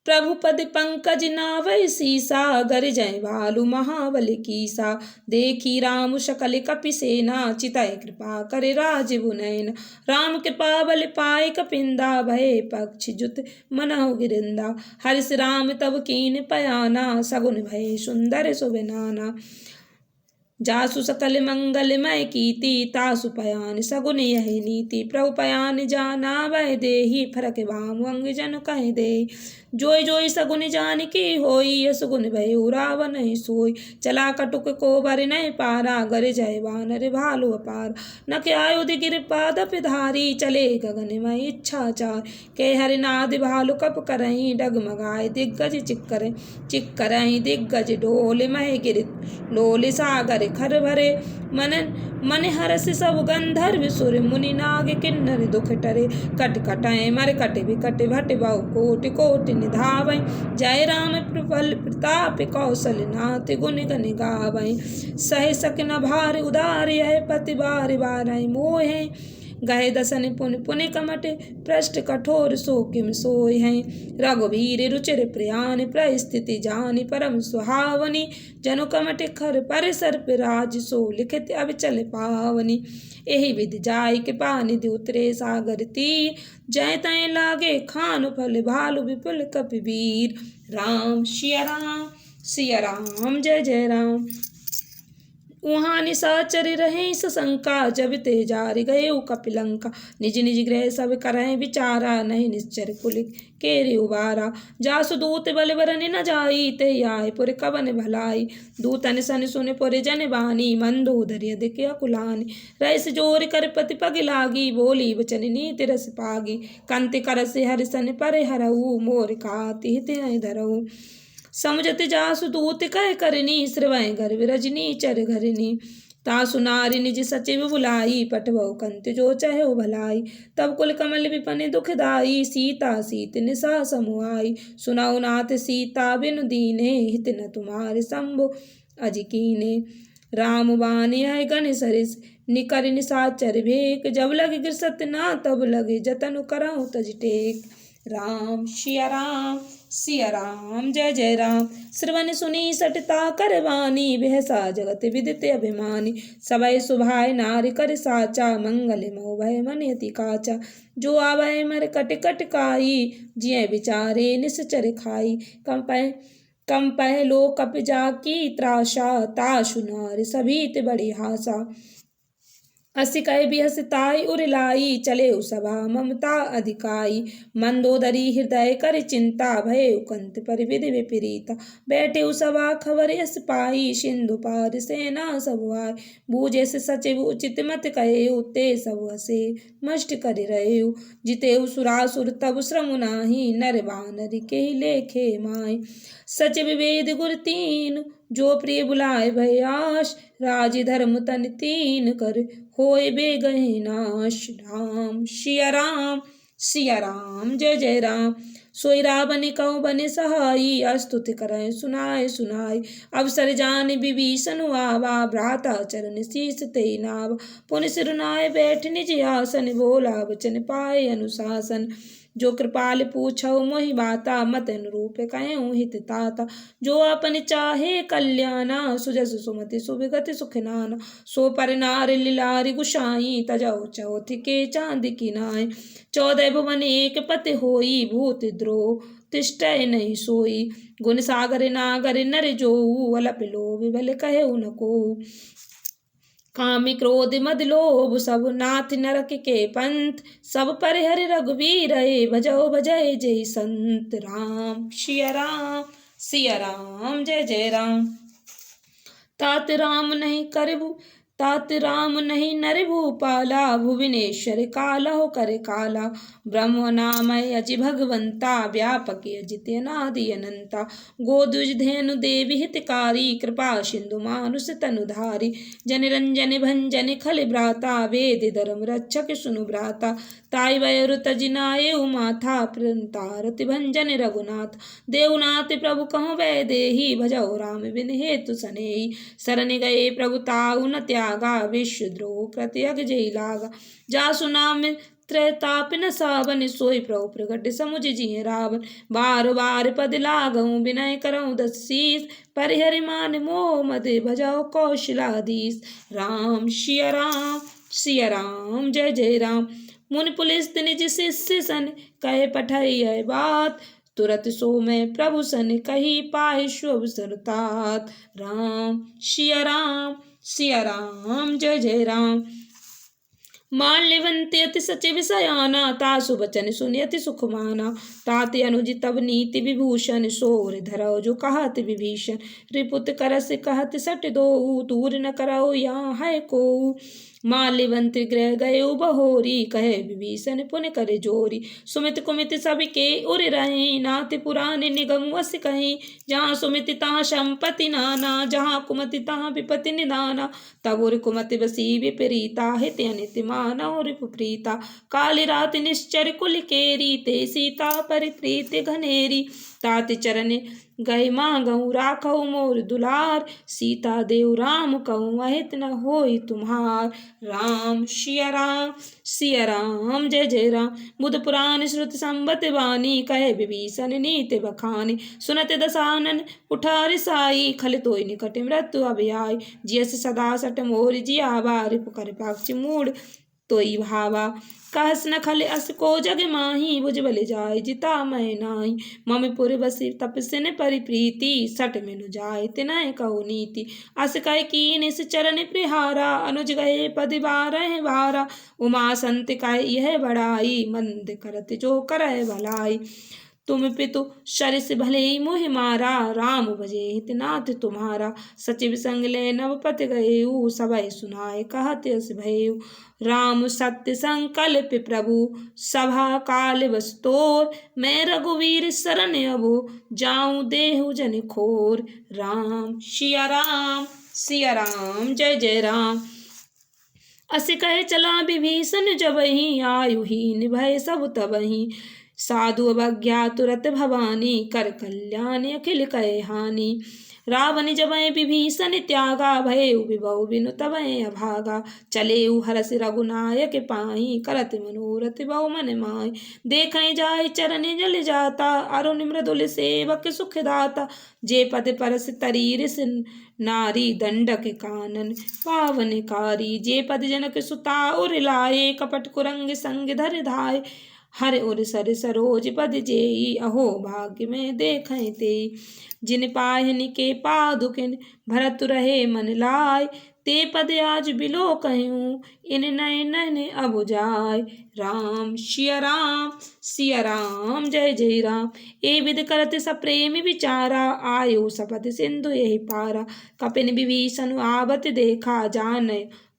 प्रभुपद पंकज नावै सीसा, गर जय भालु महाबल कीसा। देखी राम सकल कपि सेना, चितय कृपा करे राजीव नयन। राम कृपा बल पाए कपिंदा, भय पक्षि जुत मनहु गिरिंदा। हर्ष राम तब कीन पयाना, सगुन भय सुंदर सुबनाना। जासु सकल मंगलमय कीति, तासु पयान सगुन यह नीति। प्रभु पयान जाना वह देहि, फरक भाम अंग जन कह दे। जोई जोई सगुन जान की होई, यस गुण भय रावण नहीं सोई। चला कटुक को बर नहीं पारा, गर जय वानर भालु अपार। नख आयुध गिर पादप धारी, चले गगन में इच्छा चार। के हरिनाद भालु कप करहीं, डगमगाए दिग्गज चिक्करहीं। दिग्गज ढोल मह गिर लोल, सागर खर भरे। मन हरस सब गंधर्व सुर, मुनि नाग किन्नर दुख टरे। कट कटय मर कट विकट, भट बहु कोटि कोटि निधावै। जय राम प्रबल प्रताप, कौशल नाथ गुण गण गावै। सह सक न भार उदार, यह पति बार बारहि मोहे। गए दसन पुन पुन कमट, पृष्ठ कठोर सो किम सोय हैं। रघुवीर रुचिर प्रयान, परिस्थिति जानि परम सुहावनी। जनु कमट खर पर सर्प राज, सो लिखित अब चल पावनी। एहि विधि जाय कृपा निधि, उतरे सागर तीर। जय तय लागे खान फल, भालु विपुल कपिवीर। राम सिया राम जय जय राम। वहाँ निशाचर रहे सशंका, जब ते जारि गए कपिलंका। निज निज गृह सब करहि विचारा, नहीं निश्चर कुल केरे उबारा। जासु दूत बल बरन न जाई, ते आए पुर कवन भलाई। दूतन सन सुन पुर जन बानी, मंदोदर अधिक अकुलानी। रईस जोर कर पति पग लागी, बोली वचन नीति रस पागी। कंति करस हरिसन पर हरऊ, मोर खाति हित धरऊ। समुझत जासु दूत कह करनी, श्रवै गर्भ रजनी चर घरनी। तासु नारी निज सचिव बुलाई, पटवऊ कंति जो चहु भलाई। तब कुल कमल विपन दुखदाई, सीता सीत निशा समुआई। सुनाऊ नाथ सीता बिनु दीने, हित न तुम्हारे शंभु अजिकीने। राम बानी है गण सरिस, निकर निशाचर भेक। जब लग गिरसत ना तब लगे, जतनु करहु तज टेक। राम सिया राम जय जय राम। श्रवण सुनी सटता करवानी, बिहसा जगत विदित अभिमानी। सवै सुभाय नारी कर साचा, मंगल मोह भय मन अति काचा। जो आवै मर कट कट काई, जिय विचारे निश्चर खाई। कंपह लो कप जाकी त्रासा, तासु नारी सभीत बड़ी हासा। असी कहे बिहसताई उरलाई चले सभा ममता अधिकाई मंदोदरी हृदय कर चिंता भय उकंत पर विधि विपरीता बैठे सभा खबर यस पाई सिंधु पार सेना सब आय बूझे से सचिव उचित मत कहे उते सब हसे मष्ट कर रहे जिते सुरासुर तब श्रम नाही नर बानर के लेखे माय सचिव वेद गुर तीन जो प्रिय बुलाए भयास राज धर्म तन तीन कर होए बेगहे नाश राम सिया राम जय जय राम सोई रावण कौ बने सहाई स्तुति करें सुनाए सुनाई अवसर जान विभीषण आवा भ्राता चरण शीस ते नाव पुन सिरुनाए बैठ निज आसन बोला वचन पाए अनुशासन जो कृपाल पूछो मोहि बाता मत अनुरूप कहूँ हित ताता जो अपन चाहे कल्याणा सुजस सुमति सुविगति सुख नाना सो पर नार लिलारि गुसाई तजौ चौथ के चांद की नाय 14 भुवन एक पति होई भूत द्रोह तिष्ठय नहीं सोई गुण सागर नागर नर जोऊ अलप लोभ बल कहे उनको कामी क्रोध मद लोभ सब नाथ नरक के पंथ सब पर हरि रघुवीर भजो भजय जय संत राम सिया राम जय जय राम तात राम नहीं नर भूपाला भुवनेश्वर काला हो करे काला ब्रह्म नामय अजि भगवंता व्यापक अजित अनादि अनंता गोदुज धेनु देवी हितकारी कृपा सिंधु मानुष तनुधारी जन रंजन भंजन खल भ्राता वेद धर्म रक्षक सुनु भ्राता ताई वयरु तजिनाये उमाथा प्रणतारति भंजन रघुनाथ देवनाथ प्रभु कहो वै देही भजौ राम बिन हेतु सनेही शरण गए प्रभु ताऊ न त्यागा विश्वद्रोह प्रत्यग जय लागा जासु नाम त्रैताप न सावन सोई प्रभु प्रगट समुझ जिय रावण बार बार पद लागऊ विनय करऊँ दस शीस परिहरि मान मोह मद भजौ कौशलाधीश राम सिया राम जय जय राम मुन पुलिस निज शिष्य सन कहे पठाई बात तुरत सो में प्रभु सन कही पाए शुभ सरतात राम सिया राम जय जय राम माल्यवंत अति सचिव सयाना तासु बचन सुनियति सुख माना ताते अनुज तब नीति विभूषण सोर धरो जो कहत विभीषण रिपुत करस कहत सट दो दूर न करो यहाँ है को माल्यवंत गृह गये बहोरी कहे विभीषण पुन करे जोरी सुमित कुमित सबके उर रहे नाथ पुराण निगम वस कहीं जहाँ सुमित तहाँ संपत्ति नाना जहाँ कुमति तहाँ विपत्ति निदाना तब उर कुमति बसी विपरीता हित अनित माना और प्रीता काली रात निश्चर कुल केरी ते सीता परिप्रीत घनेरी तात चरण गए मांगऊ राखऊ मोर दुलार सीता देव राम कहूँ अहित न होई तुम्हार राम सिया राम जय जय राम बुध पुराण श्रुत संबत वाणी कहे विभीषण नीति बखानी सुनत दसानन उठार साई खल तोय निकट मृत्यु अभयाय जियस सदा सट मोर जियावा रिपु कर पाक्षि मूड तोई भावा कहस न खल अस को जग माही भुजबल जाय जिता मैं नाई मम पुर बसी तपसिन परिप्रीति सट मिनु जाय तिनय कहु नीति अस कह कीन इस चरण प्रिहारा अनुज गए पद बारह बारा उमा संत कह यह बड़ाई मंद करत जो करय भलाई तुम पितु शरिस भले मोहि मारा राम भजे हितनाथ तुम्हारा सचिव संग ले नवपत गयेऊ सबय सुनाए कहत अस भयेऊ राम सत्य संकल्प प्रभु सभा काल बस तोर मैं रघुवीर शरण अबो जाऊं देहु जन खोर राम सिया राम जय जय राम अस कहे चला विभीषण जबहि आयुहीन भय सब तबहि साधु अवज्ञा तुरत भवानी कर कल्याण अखिल कहे हानि रावण जबय विभीषण त्यागा भय विभव बिनु तबय अभागा चले हरस रघुनायक पाई करत मनोरथ बहु मन माय देखें जाय चरण जल जाता अरुण मृदुल सेवक सुख दाता जे पद परस तरीर नारी दंडक कानन पावनकारी जे पद जनक सुता उर लाए कपट कुरंग संग धर धाय हर उर सर सरोज पद जेई अहो भाग्य में देखें ते जिन पाहन के पादुकिन भरत रहे मन लाय ते पद आज बिलो कहूँ इन नए नैने अब जाय। राम सिया राम जय जय राम। ए विध करत सप्रेम विचारा आयु सपथ सिंधु यही पारा। कपिन विभीषण आवत देखा जान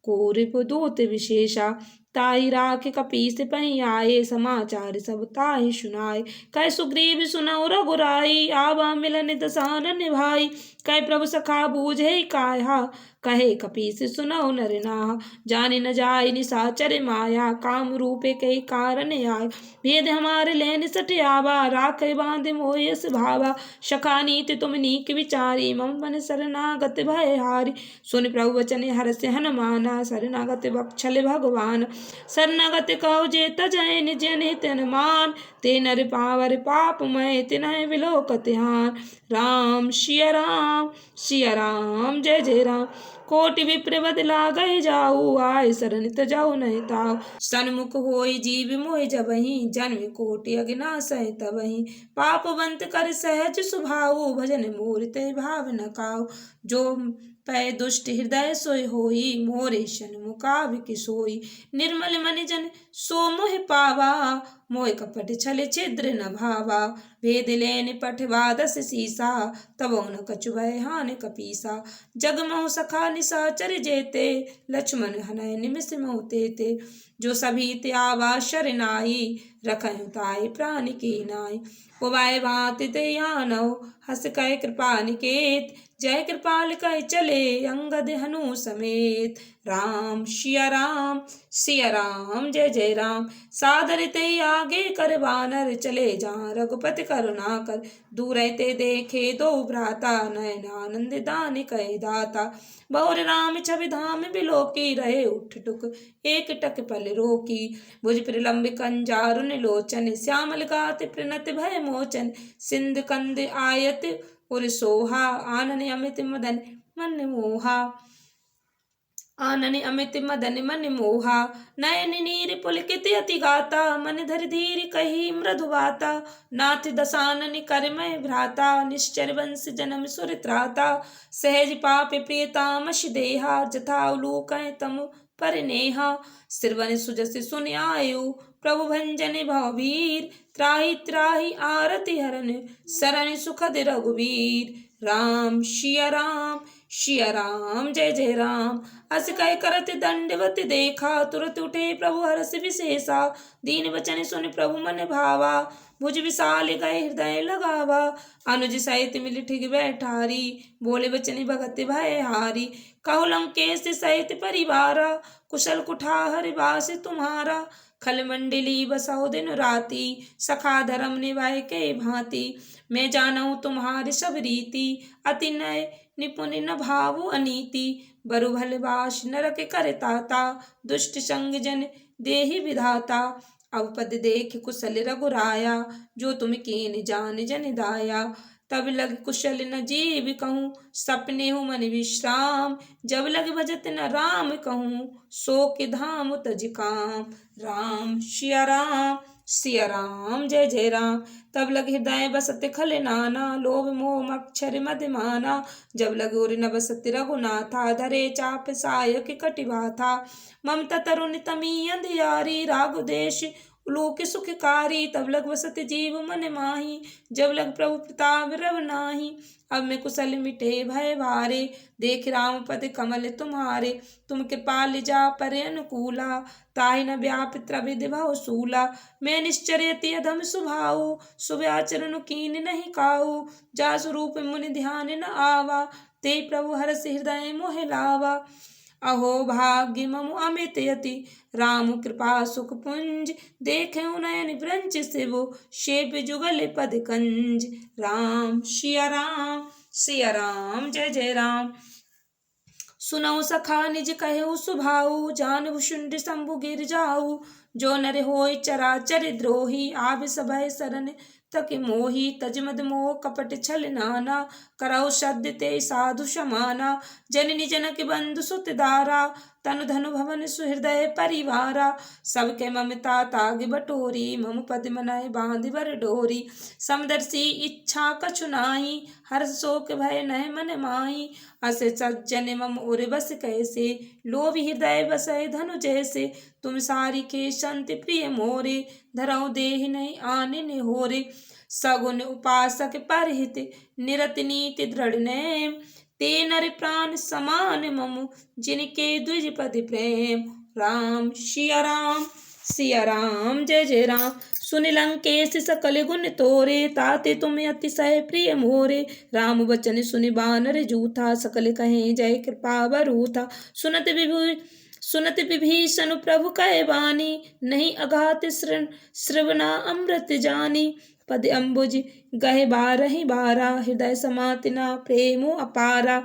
कोरिप दूत विशेषा। ताहि राख कपीस पही आए समाचार सब ताहि सुनाए। कह सुग्रीव सुनौ रघुराई आवा मिलन दसानन भाई। कह प्रभु सखा बूझे काया कहे कपीस सुनौ नर नाहा। जाने न जाय निशाचर माया काम रूपे कई कारण आय। भेद हमारे लेन सठियावा राख बांध मोयस भावा। सखा नीति तुम नीक विचारी मम मन शरणागत भय हारी। सुन प्रभु वचन हर्ष हनुमाना शरणागत बक्षल भगवान। शरणागत कहो जे तजय निज नित हनुमान। ते नर पावर पाप मय तिन्ह विलोकत हान। राम सिया राम जय जय राम। कोटि विप्र बद लागहि जाऊ आय शरण तजौ नहीं ताऊ। सन्मुख होय जीव मोहि जबहि जन्म कोटि अज्ञासहि तबहि। पापवंत कर सहज सुभाऊ भजन मोर ते भाव न काऊ। जो पै दुष्ट हृदय सोय होई मोरे सन्मुखा बिकि सोई। निर्मल मन जन सो मोहि पावा मोह कपट छल छिद्र न भावा। भेद लेन पठवा दस सीसा तबो न कछु भय हानि कपीसा। जगमोह सखा निशाचर जेते लक्ष्मण हनय निमिष मोह तेते। जो सभी त्यावा शरनाई रखहु ताहि प्राण की नाई। उबाय भांति ते आनौ हस कह कृपा निकेत। जय कृपाल कह चले अंगद हनु समेत। राम सिया राम जय जय राम। सादर ते आगे कर बानर चले जहाँ रघुपति करुणा कर। दूर ते देखे दो भ्राता नयन आनंद दान कहे दाता। बहुर राम छवि धाम बिलोकी रहे उठ टुक एक टक पल रोकी। भुज प्रलम्ब कंजारुन लोचन श्यामल गात प्रणत भय मोचन। सिंध कंद आयत उर सोहा आनन अमित मदन मन मोहा। आनन अमित मदन मन मोहा। नयन नीर पुलकित अति गाता मन धर धीर कही मृदु बाता। नाथ दसानन कर मैं भ्राता निश्चर वंश जन्म सुर त्राता। सहज पाप प्रियतामश देहा जथा उलूक तम पर नेहा। सिरवन सुजस सुन आयु प्रभु भंजन भववीर। त्राहि त्राहि आरति हरन शरण सुखद रघुवीर। राम सिया राम जय जय राम। अस कह करत दंडवत देखा तुरत उठे प्रभु हर्ष विशेषा। दीन वचन सुन प्रभु मन भावा भुज विशाल गए हृदय लगावा। अनुज सहित मिल ठिग बैठारी बोले वचन भगत भय हारी। कहु लंकेश सहित परिवारा कुशल कुठार बास तुम्हारा। खल मंडली बसौ दिन राती सखा धर्म निभाए के भांति। मैं जानूं तुम्हारी सब रीति अति नय निपुण न भावु अनीति। बरु भल बास नरक कर ताता दुष्ट संग जन देहि विधाता। अब पद देख कुशल रघुराया जो तुम कीन जान जन दाया। तब लग कुशल न जीव कहूँ सपने हूँ मन विश्राम। जब लग भजत न राम कहूँ सो के धाम तज काम। राम सिया राम जय जय राम। तब लग हृदय बसत खल नाना लोभ मोह मक्षर मद माना। जब लग उर न बसत रघुनाथा धरे चाप सायक कटिवा था। ममता तरुण तमी अंधियारी राघु देश उलूक सुखकारी। तब लग बसत जीव मन माही जब लग प्रभु प्रताप रव नाही। अब मैं कुशल मिटे भय भारे देख राम पद कमल तुम्हारे। तुम कृपाल जा पर अनुकूला ताहि न व्याप त्रविध भव सूला। मैं निश्चर्यति अधम सुभाऊ शुभ आचरण कीन नहीं काऊ। जा स्वरूप मुनि ध्यान न आवा ते प्रभु हरष हृदय मोह लावा। अहो भाग्य मम अमित यति राम कृपा सुख पुंज। देखऊँ नयन ब्रंच शिव शेप जुगल पद कंज। राम सिया राम जय जय राम। सुनऊ सखा निज कहऊ सुभाऊ जानहु शुंड शंभु गिर जाऊ। जो नर होय चराचर द्रोही आब सभय शरण तक मोही। तजमद मोह कपट छल नाना करौ सद्य ते साधु समाना। जननी जनक बंधु सुत दारा तनु धनु भवन सुहृदय परिवारा। सबके ममता ताग बटोरी, मम पद मनाए बांध बर डोरी। समदर्शी इच्छा कछु नाई, हर्ष शोक भय नह मन माई। अस सज्जन मम उर बस कैसे, लोभ हृदय बसै धनु जैसे। तुम सारी के संत प्रिय मोरे, धरऊ देहि नहीं आने निहोरे। सगुन उपासक परहित, निरत नीति दृढ़ नेम। ते नर प्राण समान ममु, जिनके द्विज पद प्रेम। राम सिया राम, सिया राम जय जय राम। सुन लंकेश सकल गुण तोरे, ताते तुम अतिशय प्रिय मोरे। राम बचन सुनि बानर जूथा, सकल कहें जय कृपा बरूथा। सुनत विभीषण प्रभु कह बानी, नहीं अघात श्रवणा अमृत जानी। पद अम्बुज गहे बारहि बारा, हृदय समातिना प्रेमो अपारा।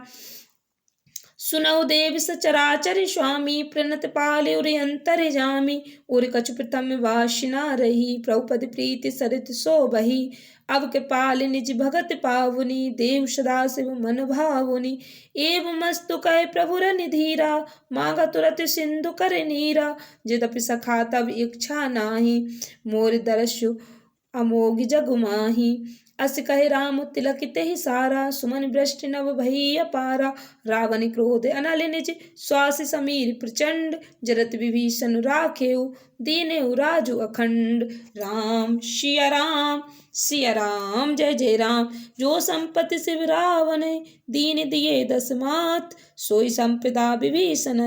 सुनौ देव सचराचर स्वामी, प्रणत पाले उर अंतर जामी। उर कछु प्रथम वासना रही, प्रभुपद प्रीति सरित सो बही। अब के पाल निज भगत पावनी, देव सदा शिव मन भावनी। एवं मस्तु कह प्रभुर निधीरा, मांगा तुरत सिंधु कर नीरा। यद्यपि सखा तब इच्छा नाही, मोर दर्शु अमोघ जग माही। अस कहे राम तिलक तेहि सारा, सुमन वृष्टि नभ भई अपारा। रावण क्रोध अनल निज, श्वास समीर प्रचंड। जरत विभीषण राखेउ, दीनेउ राजु अखंड। राम सिया राम, सिया राम जय जय राम। जो संपत्ति शिव रावण, दीन दिए दस मात। सोई संपदा विभीषण,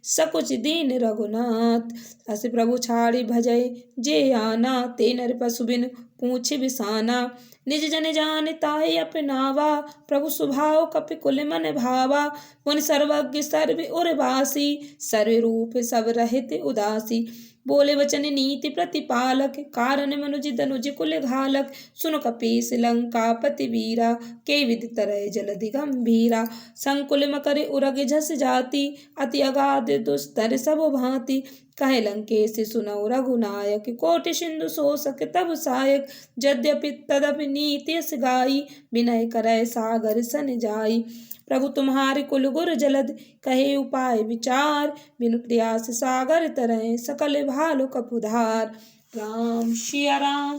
सकुच दीन रघुनाथ। अस प्रभु छाड़ी भजय जे आना, ते नर पशु बिन पूछ बिसाना। निज जन जान ताहि अपनावा, प्रभु स्वभाव कपि कुल मन भावा। पुन सर्वज्ञ सर्व उर्वासी, सर्व रूप सब रहित उदासी। बोले वचन नीति प्रतिपालक, कारण मनुज दनुज कुल घालक। सुन कपीस लंका पति वीरा, के विधि तरह जलधि गंभीरा। संकुल मकर उरग झस जाति, अति अगाध दुस्तर सब भांति। कहे लंकेश सुनौ रघुनायक, कोटि सिंधु शोषक तब सायक। यद्यपि तदपि नीति यस गाई, विनय करय सागर सन जाई। प्रभु तुम्हारे कुल गुर जलद, कहे उपाय विचार। बिनु प्रयास सागर तरह, सकल भालु कपुधार। राम सिया राम,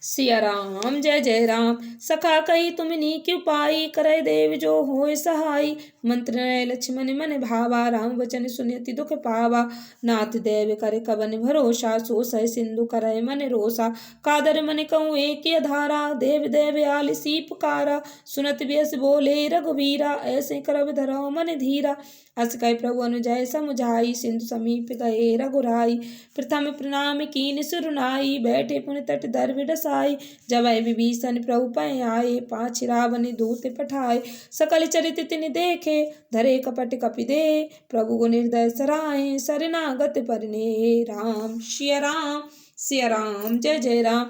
सिया राम जय जय राम। सखा कही तुमनी क्यों पाई, करय देव जो होय सहाई। मंत्र नय लक्ष्मण मन भावा, राम वचन सुनि अति दुख पावा। नाथ देव करे कवन भरोसा, सो सह सिंधु करय मन रोसा। कादर मन कहूँ एक धारा, देव देव आलिसी पुकारा। सुनत व्यस बोले रघुवीरा, ऐसे करब धरौ मन धीरा। अस कह प्रभु अनुजय समुझाई, सिंधु समीप गए रघुराई। प्रथम प्रणाम कीन सुरनाई, बैठे पुन तट दर विडसाई। जब विभीषण प्रभु पै आए, पाछ रावण दूत पठाए। सकल चरित तिनि देखे, धरे कपट कपि दे। प्रभु गुण हृदय सराहे, शरणागत परने। राम सिया राम, सिया राम जय जय राम।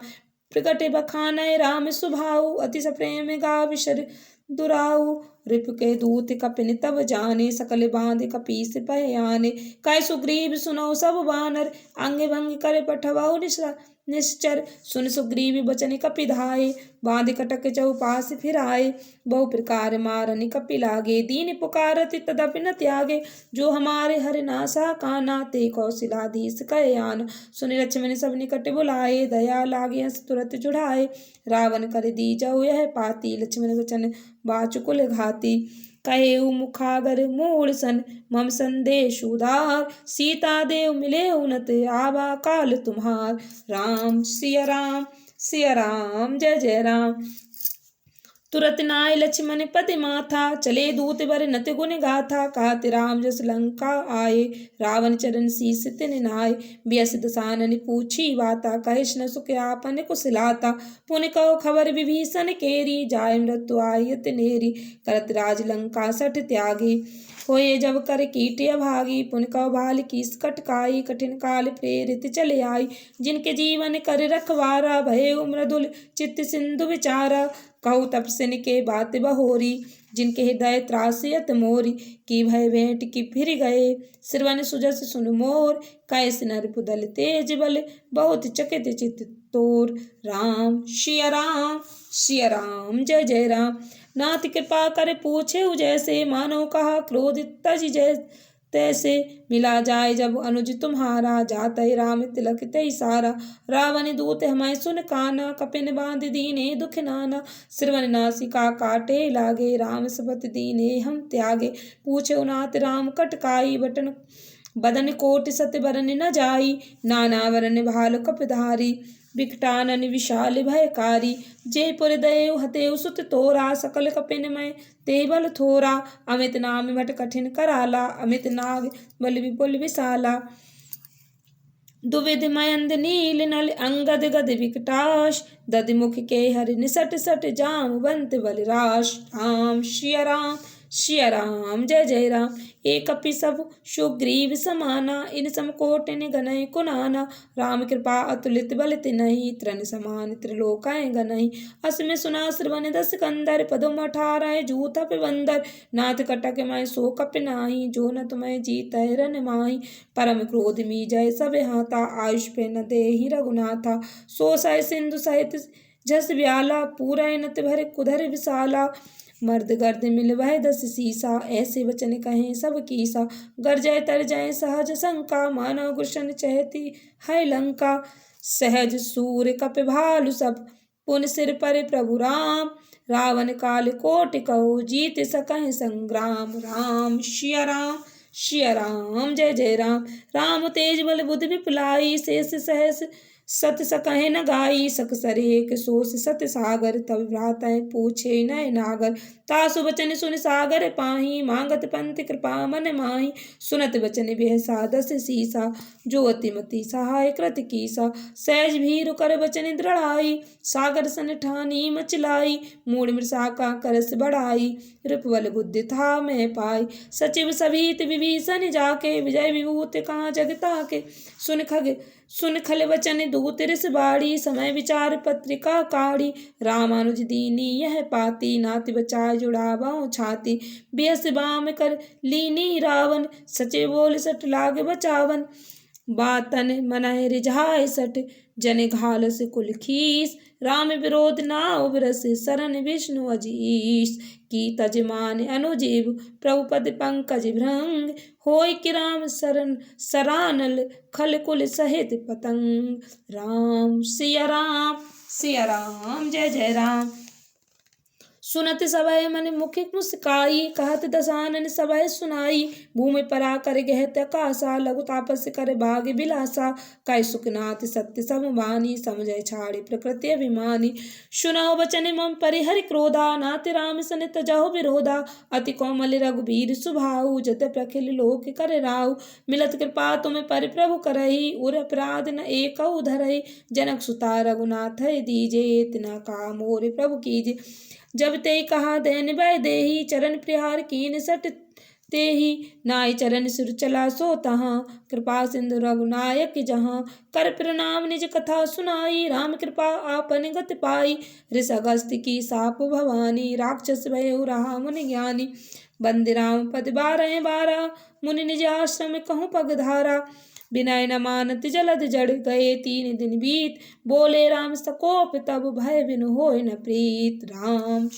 प्रगटे बखानय राम सुभाऊ, अतिश प्रेम गाविशर दुराऊ। रिप के दूत कपिन तब जाने, सकल बांध कपीस पै आने। कह सुग्रीव सुनौ सब बानर, अंग भंग करे पठवाऊ निश्चर। सुन सुग्रीव बचन कपि धाये, बांध कटक चौपास फिराए। बहु प्रकार मारन कपि लागे, दीन पुकारति तदपि न त्यागे। जो हमारे हर नासा काना, ते कौशलाधीश कहे आना। सुन लक्ष्मण सब निकट बुलाए, दया लागे हंस तुरत जुढ़ाए। रावण कर दीजौ यह पाती, लक्ष्मण वचन बाचुकुल घाती। कहेउ मुखागर मूल सन, मम संदेश उदार। सीता देव मिले उनत, आवा काल तुम्हार। राम सिया राम, सिया राम जय जय राम। तुरत नाय लक्ष्मण पति माथा, चले दूत बर नत गुण गाथा। कहत राम जस लंका आए, रावण चरण शीस तिन नाय। व्यस दसानन पूछी वाता, कहिस न सुख आपन कुशलाता। पुन कहो खबर विभीषण केरी, जाय मृत्यु आयत नेरी। करत राज लंका सठ त्यागी, होए जब कर कीट अभागी। पुन कहो भाल कीस कटकाई, कठिन काल प्रेरित चले आई। जिनके जीवन कर रखवारा, भये मृदुल चित्त सिंधु विचारा। कहु तप सिन के बात बहोरी, जिनके हृदय त्रासियत मोरी। की भय भेंट की फिर गए, श्रवण सुजस सुन मोर। कैस नर पुदल तेज बल, बहुत चकित चित तोर। राम सिया राम, सिया राम जय जय राम। नाथ कृपा कर पूछे जैसे, मानो कहा क्रोध तज जय तैसे मिला जाए जब अनुज तुम्हारा, जात है राम तिलक तय सारा। रावण दूत हमें सुन काना, कपिन बांध दीने दुख नाना। श्रवण नासिका काटे लागे, राम सपत दीने हम त्यागे। पूछे नाथ राम कटकाई, बटन बदन कोट सत बरन न जाई। नाना वरन भाल कपधारी, विकटानन विशाल भयकारी। जयपुर दयु हतेउ सुत तोरा, सकल कपिन में ते बल थोरा। अमित नाम भट कठिन कराला, अमित नाग बल विपुल विशाला। दुविध मयंद नील नल, अंगद गद विकटाश। दधि मुख के हरि निसट सट, जामवंत बलराश। राम सिया राम सिया राम जय जय राम। एक कपि सब सुग्रीव समाना, इन समकोट निगनय कुनाना। राम कृपा अतुलित बल तिन्हि, तृण समान त्रिलोकय गनहि। अस में सुना श्रवण दस कंदर, पदुम 18 जूथ बंदर। नाथ कटक मैं सो कपि नाही, जो न तुम्हें जीत रन माही। परम क्रोध मी जय सब हाथा, आयुष पे न देहि रघुनाथा। सो सय सिंधु सहित जस व्याला, पूरा नत भर कुधर विशाला। मर्द गर्द मिल वह 10 सीसा, ऐसे वचन कहें सब कीसा। गरजय तर जय सहज शंका, मानव गुशन चहती है लंका। सहज सूर कपि भालु सब, पुन सिर पर प्रभु राम। रावण काल कोटि कहु, जीत सकहि संग्राम। राम सिया राम जय जय राम। राम तेज बल बुद्धि विपुलाई, शेष सहस सत सकहि न गाई। सकसर एक सोस सत सागर, तब भ्रातः पूछे नय नागर। तासु बचन सुन सागर पाही, मांगत पंथ कृपा मन माही। सुनत बचन बिहसा 10 सीसा, जो अति मति सहाय कृत कीसा। सहज भीरु कर बचन दृढ़ाई, सागर सन ठानी मचलाई। मूढ़ मृषा का करस बढ़ाई, रिपुबल बुद्धि था मैं पाई। सचिव सभीत विभीषण जाके, विजय विभूति कहाँ जगता के। सुन खल वचन दूत रिस बाड़ी, समय विचार पत्रिका काढ़ी। रामानुज दीनी यह पाती, नाति बचाए जुड़ावा छाती। बियस बाम कर लीनी रावण, सचे बोल सट लाग बचावन। बातन मनहि रिझाए सठ, जन घालस कुल खीस। राम विरोध नाव बिरस, शरण विष्णु अजीस। की तजमान अनुजीव, प्रभुपद पंकज भृंग। होय कि राम शरण सरानल, खल कुल सहित पतंग। राम सिया राम जय जय राम। सुनत सबय मन मुख मुस्काई, कहत दसानन सबय सुनाई। भूमि परा कर गहत आकाशा, लघु तापस कर भाग बिलासा। कै सुखनाथ सत्य सब वाणी, समझय छाड़े प्रकृति अभिमानी। सुनाओ बचन मम परिहरि क्रोधा, नाथ राम सन तजहु विरोधा। अति कोमल रघुबीर सुभाऊ, जत प्रखिल लोक कर राऊ। मिलत कृपा तुम पर प्रभु करहि, उर अपराध न एकउ धरहि। जनक सुता रघुनाथ दीजे, इतना का मोर प्रभु कीजे। जब ते कहा देन वै देही, चरण प्रहार कीन सट तेहि। नाय चरण सिर चला सो तहाँ, कृपा सिंधु रघुनायक जहाँ। कर प्रणाम निज कथा सुनाई, राम कृपा आपन गत पाई। ऋष अगस्त्य की साप भवानी, राक्षस भयउ रहा मुनि ज्ञानी। बंदि राम पद 12 मुनि निज आश्रम कहूँ पगधारा। विनय न मानत जलद जड़, गए 3 दिन बीत। बोले राम सकोप, तब भय बिनु होय न प्रीत। राम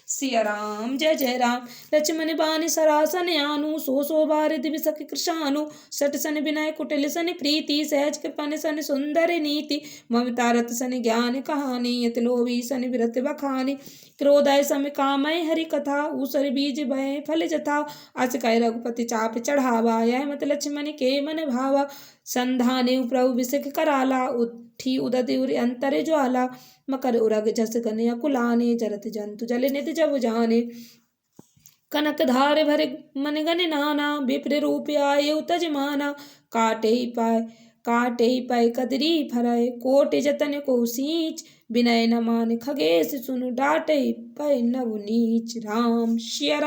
सिया राम जय जय राम। लक्ष्मण बानि सरासन आनु, सो बार दिव्य सखि कृशानु। सट सन विनय कुटिल सन प्रीति, सहज कृपन सन सुंदर नीति। ममता रत सन ज्ञान कहानी, यति लोभी सन विरत बखानी। क्रोधय सम कामय हरि कथा, ऊसर बीज भय फल जथा। अस कै रघुपति चाप चढ़ावा, यह मत लक्ष्मण के मन भावा। संधाने प्रभु विसिक कराला, उठी उदति उर अंतर ज्वाला। मकर उरग जस गन अकुलाने, जरत जंतु जल निधि जब जाने। कनक धार भर मन गन नाना, विप्र रूप आये तजमाना। काटे ही पाए कदरी फरय, कोट जतन को सींच। विनय न मान खगेश सुनु, डाटे पै नव नीच। राम सिया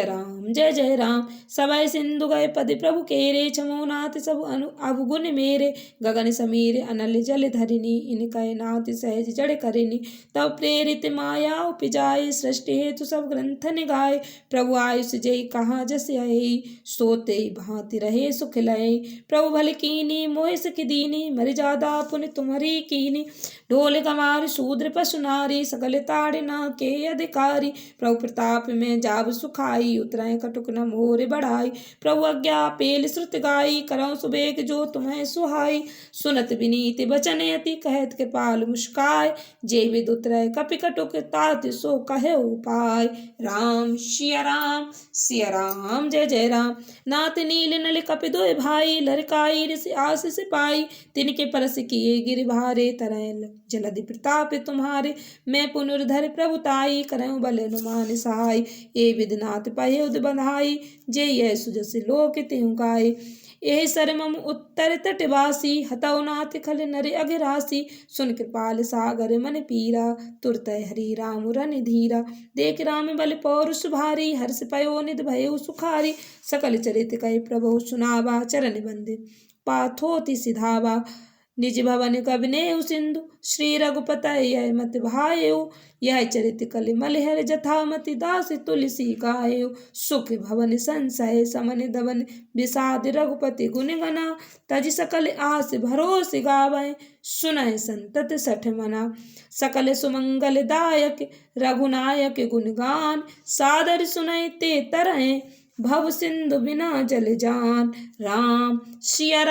राम जय जय राम। सबय सिंधु गए पद प्रभु केरे, छमो नाथ सब अवगुण मेरे। गगन समीर अनल जल धरिनी, इनकय नाथ सहज जड़ करिनी। तब प्रेरित माया उपजाए, सृष्टि हेतु सब ग्रंथन गाए। प्रभु आयुष जय कहाँ जस आई, सोते भांति रहे सुख लय। प्रभु भल कीनी मोहि सखि दीनी, मर जादा पुन तुम्हारी कीनी। ढोल बोले गंवार शूद्र पशु नारी सकल ताड़े न के अधिकारी। प्रभु प्रताप में जाब सुखाई उतराय कटुक न मोर बढ़ाई। प्रभु आज्ञा पेल श्रुत गाई करौ सुबेग जो तुम्हें सुहाई। सुनत विनीत बचन अति कहत कृपाल मुस्काय। जे विद उतरय कपि कटुक तात सो कहे उपाय। राम सिया राम जय जय राम। नाथ नील नल कपि दोय भाई लरकाई ऋषि आशीष पाई। तिनके परस किए गिर भारे तरैल जलधि प्रताप तुम्हारे। मैं पुनर्धर प्रभुताई करऊँ बल हनुमान सहाय। ए विधनाथ पहे उद बंधाई जे यह सुजस लोक तेहु गाय। एहि सर मम उत्तर तटवासी हतौ नाथ खल नर अघरासी। सुन कृपाल सागर मन पीरा तुरतय हरि राम रन धीरा। देख राम बल पौरुष भारी हर्ष पयो निध भयो सुखारी। सकल चरित कहि प्रभु सुनावा चरण बंदे पाथोति सिधावा। निज भवन कबनेउ सिंधु श्री रघुपत यह मत भायउ। यह चरित कलि मलहर जथामति दास तुलसी गायउ। सुख भवन संसय समन दवन विषाद रघुपति गुण गना। तज सकल आस भरोस गावै सुनय संतत सठ मना। सकल सुमंगल दायक रघुनायक गुणगान। सादर सुनय ते तरह भव सिंधु बिना जल जान। राम सिया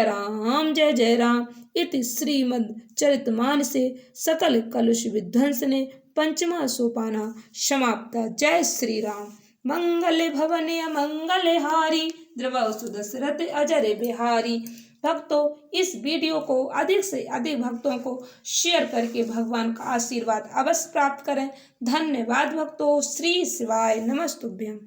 राम जय जय राम। इति श्रीमद् चरितमानसे सकल कलुष विध्वंसने पंचमा सोपाना समाप्ता। जय श्री राम। मंगल भवन मंगल हारी द्रवौ सुदशरथ अजर बिहारी। भक्तों इस वीडियो को अधिक से अधिक भक्तों को शेयर करके भगवान का आशीर्वाद अवश्य प्राप्त करें। धन्यवाद भक्तों। श्री शिवाय नमस्तुभ्यं।